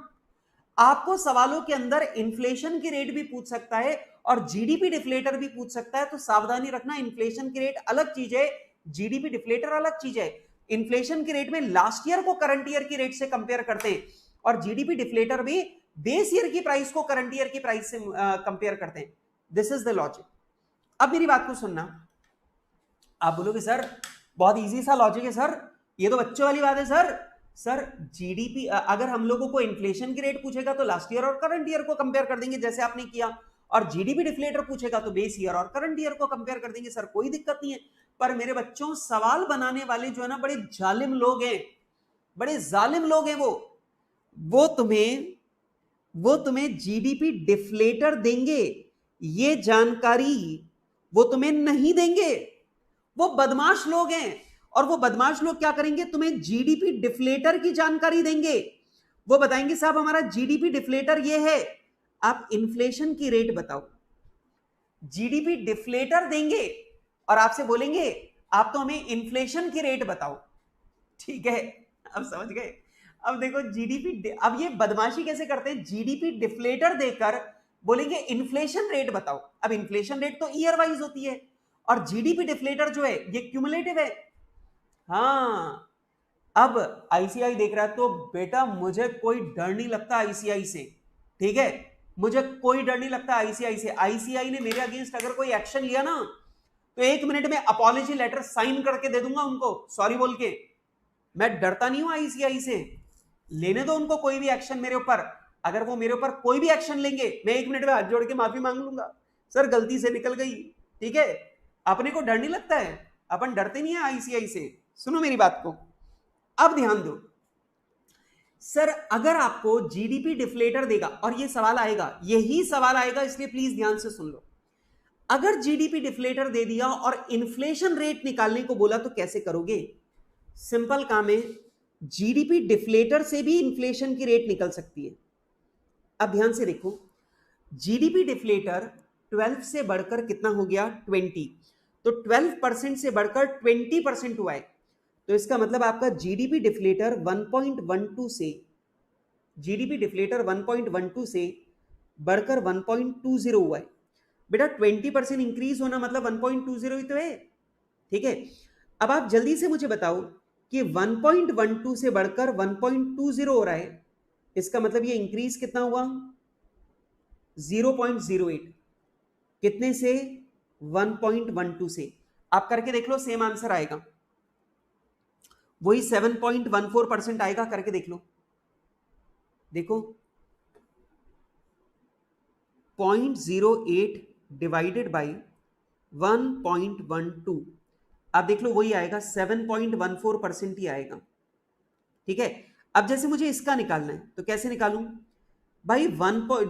आपको सवालों के अंदर इन्फ्लेशन की रेट भी पूछ सकता है और जीडीपी डिफ्लेटर भी पूछ सकता है, तो सावधानी रखना, इन्फ्लेशन की रेट अलग चीज है, जीडीपी डिफ्लेटर अलग चीज है। इन्फ्लेशन की रेट में लास्ट ईयर को करंट ईयर की रेट से कंपेयर करते हैं और जीडीपी डिफ्लेटर भी बेस ईयर की प्राइस को करंट ईयर की प्राइस से कंपेयर करते हैं। This is the logic. अब मेरी बात को सुनना, आप बोलोगे सर बहुत इजी सा लॉजिक है सर, ये तो बच्चों वाली बात है सर। सर जीडीपी, अगर हम लोगों को इन्फ्लेशन की रेट पूछेगा तो लास्ट ईयर और करंट ईयर को कंपेयर कर देंगे जैसे आपने किया, और जीडीपी डिफ्लेटर पूछेगा तो बेस ईयर और करंट ईयर को कंपेयर कर देंगे, सर कोई दिक्कत नहीं है। पर मेरे बच्चों सवाल बनाने वाले जो है ना बड़े जालिम लोग हैं, बड़े जालिम लोग हैं वो तुम्हें जीडीपी डिफ्लेटर देंगे, ये जानकारी वो तुम्हें नहीं देंगे। वो बदमाश लोग हैं, और वो बदमाश लोग क्या करेंगे, तुम्हें जीडीपी डिफ्लेटर की जानकारी देंगे। वो बताएंगे साहब हमारा जीडीपी डिफ्लेटर ये है, आप इन्फ्लेशन की रेट बताओ। जीडीपी डिफ्लेटर देंगे और आपसे बोलेंगे आप तो हमें इन्फ्लेशन की रेट बताओ। ठीक है, अब समझ गए? अब देखो जीडीपी, अब ये बदमाशी कैसे करते हैं, जीडीपी डिफ्लेटर देकर बोलेंगे इन्फ्लेशन रेट बताओ। अब इन्फ्लेशन रेट तो ईयर वाइज होती है और जीडीपी डिफ्लेटर जो है ये क्यूमुलेटिव है। हाँ, अब आईसीआई देख रहा है तो बेटा मुझे कोई डर नहीं लगता आईसीआई से, ठीक है, मुझे कोई डर नहीं लगता आईसीआई से। आईसीआई ने मेरे अगेंस्ट अगर कोई एक्शन लिया ना तो 1 मिनट में अपॉलॉजी लेटर साइन करके दे दूंगा उनको, सॉरी बोल के। मैं डरता नहीं हूं आईसीआई से, लेने दो उनको कोई भी एक्शन मेरे ऊपर। अगर वो मेरे ऊपर कोई भी एक्शन लेंगे मैं 1 मिनट में हाथ जोड़ के माफी मांग लूंगा, सर गलती से निकल गई, ठीक है। अपने को डर नहीं लगता है, अपन डरते नहीं है आईसीआई से। सुनो मेरी बात को, अब ध्यान दो। सर अगर आपको जीडीपी डिफ्लेटर देगा, और ये सवाल आएगा, यही सवाल आएगा, इसलिए प्लीज ध्यान से सुन लो। अगर जीडीपी डिफ्लेटर दे दिया और इन्फ्लेशन रेट निकालने को बोला तो कैसे करोगे? सिंपल काम है, जीडीपी डिफ्लेटर से भी इन्फ्लेशन की रेट निकल सकती है। अब ध्यान से देखो, जीडीपी डिफ्लेटर 12 से बढ़कर कितना हो गया? 20। तो 12% से बढ़कर 20% हुआ है, तो इसका मतलब आपका जीडीपी डिफ्लेटर 1.12 से, जीडीपी डिफ्लेटर 1.12 से बढ़कर 1.20 हुआ है। बेटा 20% इंक्रीज होना मतलब 1.20 ही तो है, ठीक है। अब आप जल्दी से मुझे बताओ कि 1.12 से बढ़कर 1.20 हो रहा है, इसका मतलब ये इंक्रीज कितना हुआ? 0.08। कितने से? 1.12 से। आप करके देख लो, सेम आंसर आएगा, वही 7.14% आएगा, करके देख लो। देखो 0.08 डिवाइडेड बाई 1.12, अब देख लो वही आएगा, 7.14% ही आएगा, ठीक है। अब जैसे मुझे इसका निकालना है तो कैसे निकालूं भाई?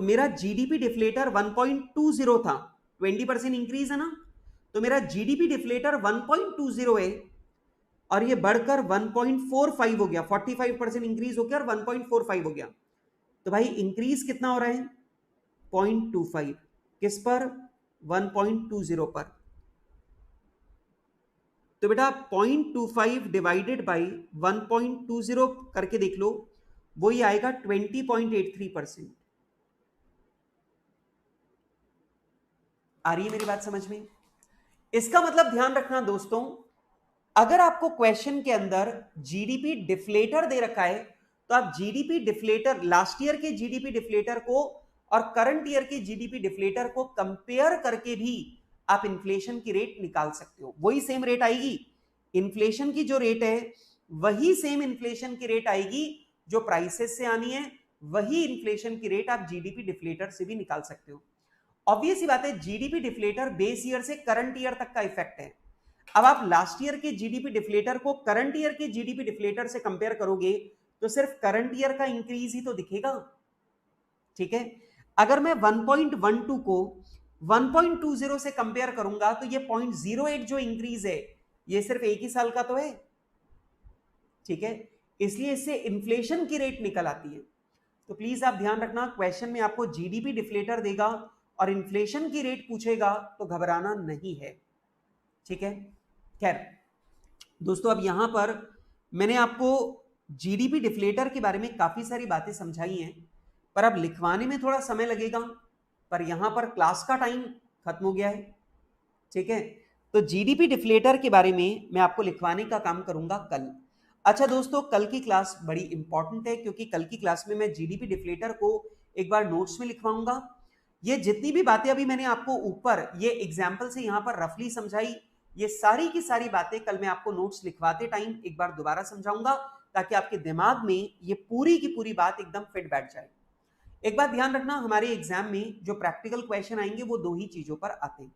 मेरा जीडीपी डिफ्लेटर 1.20 था, 20% इंक्रीज है ना, तो मेरा जीडीपी डिफ्लेटर 1.20 है और ये बढ़कर 1.45 हो गया, 45% इंक्रीज हो गया और 1.45 हो गया। तो भाई इंक्रीज कितना हो रहा है? 0.25। किस पर? 1.20 पर। तो बेटा 0.25 डिवाइडेड बाई 1.20 करके देख लो, वही आएगा 20.83%। आ रही है मेरी बात समझ में? इसका मतलब ध्यान रखना दोस्तों, अगर आपको क्वेश्चन के अंदर जीडीपी डिफ्लेटर दे रखा है तो आप जीडीपी डिफ्लेटर, लास्ट ईयर के जीडीपी डिफ्लेटर को और करंट ईयर के जीडीपी डिफ्लेटर को कंपेयर करके भी आप इन्फ्लेशन की रेट निकाल सकते हो। वही सेम रेट आएगी, इन्फ्लेशन की जो रेट है वही सेम इन्फ्लेशन की रेट आएगी जो प्राइसेस से आनी है, वही इन्फ्लेशन की रेट आप जीडीपी डिफ्लेटर से भी निकाल सकते हो। ऑब्वियस ही बात है, जीडीपी डिफ्लेटर बेस ईयर से करंट ईयर तक का इफेक्ट है। अब आप लास्ट ईयर के जीडीपी डिफ्लेटर को करंट ईयर के जीडीपी डिफ्लेटर से कंपेयर करोगे तो सिर्फ करंट ईयर का इंक्रीज ही तो दिखेगा, ठीक है। अगर मैं 1.12 को 1.20 से कंपेयर करूंगा तो ये 0.08 जो इंक्रीज है ये सिर्फ एक ही साल का तो है, ठीक है, इसलिए इससे इन्फ्लेशन की रेट निकल आती है। तो प्लीज आप ध्यान रखना, क्वेश्चन में आपको जीडीपी डिफ्लेटर देगा और इन्फ्लेशन की रेट पूछेगा तो घबराना नहीं है, ठीक है। खैर दोस्तों, अब यहां पर मैंने आपको जीडीपी डिफ्लेटर के बारे में काफी सारी बातें समझाई हैं, पर अब लिखवाने में थोड़ा समय लगेगा, पर यहां पर क्लास का टाइम खत्म हो गया है, ठीक है। तो जीडीपी डिफ्लेटर के बारे में मैं आपको लिखवाने का काम करूंगा कल। अच्छा दोस्तों, कल की क्लास बड़ी इंपॉर्टेंट है क्योंकि कल की क्लास में मैं जीडीपी डिफ्लेटर को एक बार नोट्स में लिखवाऊंगा। ये जितनी भी बातें अभी मैंने आपको ऊपर ये एग्जाम्पल से यहां पर रफली समझाई, ये सारी की सारी बातें कल मैं आपको नोट्स लिखवाते टाइम एक बार दोबारा समझाऊंगा ताकि आपके दिमाग में ये पूरी की पूरी बात एकदम फिट बैठ जाए। एक बात ध्यान रखना, हमारे एग्जाम में जो प्रैक्टिकल क्वेश्चन आएंगे वो दो ही चीजों पर आते हैं।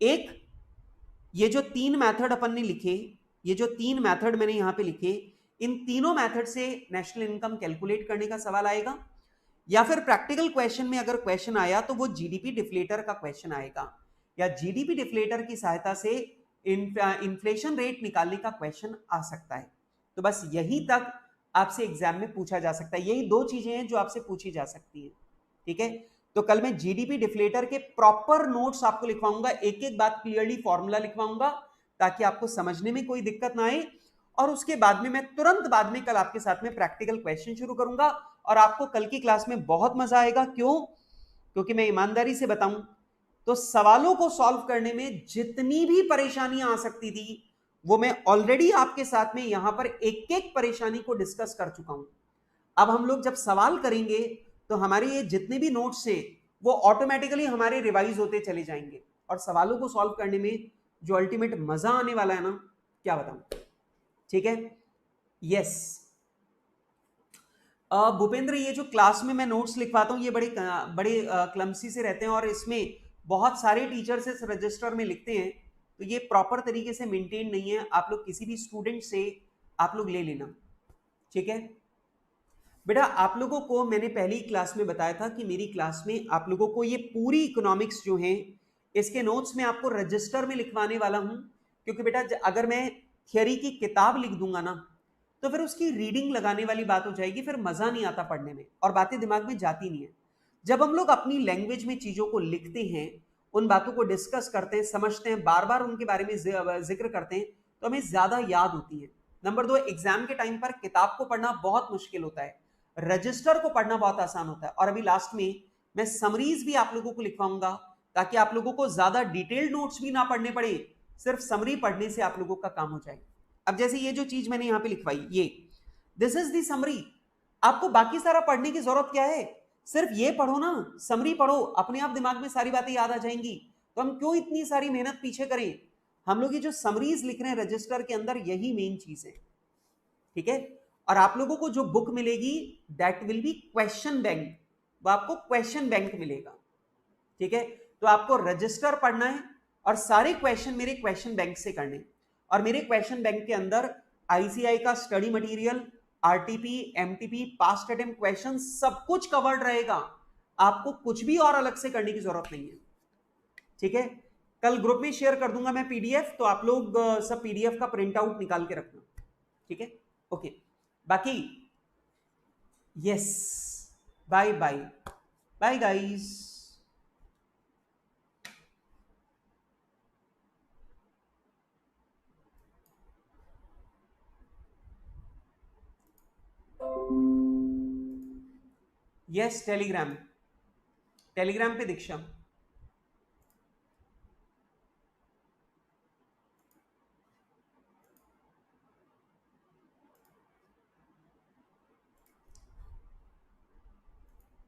एक, ये जो 3 मेथड अपन ने लिखे, ये जो 3 मेथड मैंने यहां पे लिखे, इन तीनों मेथड से नेशनल इनकम कैलकुलेट करने का सवाल आएगा, या फिर प्रैक्टिकल क्वेश्चन में अगर क्वेश्चन आया तो वो जीडीपी डिफ्लेटर का क्वेश्चन आएगा, या जीडीपी डिफ्लेटर की सहायता से इन्फ्लेशन रेट निकालने का क्वेश्चन आ सकता है। तो बस यही तक आपसे एग्जाम में पूछा जा सकता है, यही दो चीजें हैं जो आपसे पूछी जा सकती है, ठीक है। तो कल मैं जीडीपी डिफ्लेटर के प्रॉपर नोट्स आपको लिखवाऊंगा, एक एक बात क्लियरली फॉर्मूला लिखवाऊंगा ताकि आपको समझने में कोई दिक्कत ना आए, और उसके बाद में मैं तुरंत बाद में कल आपके साथ में प्रैक्टिकल क्वेश्चन शुरू करूंगा और आपको कल की क्लास में बहुत मजा आएगा। क्यों? क्योंकि मैं ईमानदारी से बताऊं तो सवालों को सॉल्व करने में जितनी भी परेशानियां आ सकती थी वो मैं ऑलरेडी आपके साथ में यहां पर एक एक परेशानी को डिस्कस कर चुका हूं। अब हम लोग जब सवाल करेंगे तो हमारे ये जितने भी नोट्स हैं वो ऑटोमेटिकली हमारे रिवाइज होते चले जाएंगे, और सवालों को सॉल्व करने में जो अल्टीमेट मजा आने वाला है ना, क्या बताऊं। ठीक है, यस। भूपेंद्र, ये जो क्लास में मैं नोट्स लिखवाता हूँ ये बड़े बड़े क्लमसी से रहते हैं, और इसमें बहुत सारे टीचर्स इस रजिस्टर में लिखते हैं, तो ये प्रॉपर तरीके से मेंटेन नहीं है। आप लोग किसी भी स्टूडेंट से आप लोग ले लेना, ठीक है बेटा। आप लोगों को मैंने पहली क्लास में बताया था कि मेरी क्लास में आप लोगों को ये पूरी इकोनॉमिक्स जो है इसके नोट्स में आपको रजिस्टर में लिखवाने वाला हूं, क्योंकि बेटा अगर मैं थियरी की किताब लिख दूंगा ना तो फिर उसकी रीडिंग लगाने वाली बात हो जाएगी, फिर मजा नहीं आता पढ़ने में और बातें दिमाग में जाती नहीं है। जब हम लोग अपनी लैंग्वेज में चीजों को लिखते हैं, उन बातों को डिस्कस करते हैं, समझते हैं, बार बार उनके बारे में जिक्र करते हैं, तो हमें ज्यादा याद होती है। नंबर 2, एग्जाम के टाइम पर किताब को पढ़ना बहुत मुश्किल होता है, रजिस्टर को पढ़ना बहुत आसान होता है। और अभी लास्ट में मैं समरीज भी आप लोगों को लिखवाऊंगा, ताकि आप लोगों को ज्यादा डिटेल्ड नोट्स भी ना पढ़ने पड़े, सिर्फ समरी पढ़ने से आप लोगों का काम हो जाए। अब जैसे ये जो चीज मैंने यहां पे लिखवाई, ये दिस इज दी समरी। आपको बाकी सारा पढ़ने की जरूरत क्या है, सिर्फ ये पढ़ो ना, समरी पढ़ो, अपने आप दिमाग में सारी बातें याद आ जाएंगी। तो हम क्यों इतनी सारी मेहनत पीछे करें। हम लोग ये जो समरीज लिख रहे हैं रजिस्टर के अंदर, यही मेन चीज है, ठीक है। और आप लोगों को जो बुक मिलेगी that will be question bank, वो आपको क्वेश्चन बैंक मिलेगा, ठीक है। तो आपको रजिस्टर पढ़ना है और सारे क्वेश्चन मेरे क्वेश्चन बैंक से करने। और मेरे क्वेश्चन बैंक के अंदर आईसीआई का study material, RTP, MTP, past attempt question सब कुछ कवर्ड रहेगा। आपको कुछ भी और अलग से करने की जरूरत नहीं है, ठीक है। कल ग्रुप में शेयर कर दूंगा मैं पीडीएफ, तो आप लोग सब पीडीएफ का प्रिंट आउट निकाल के रखना, ठीक है। ओके, बाकी yes, bye bye, bye guys. Yes, telegram, telegram पे दीक्षा।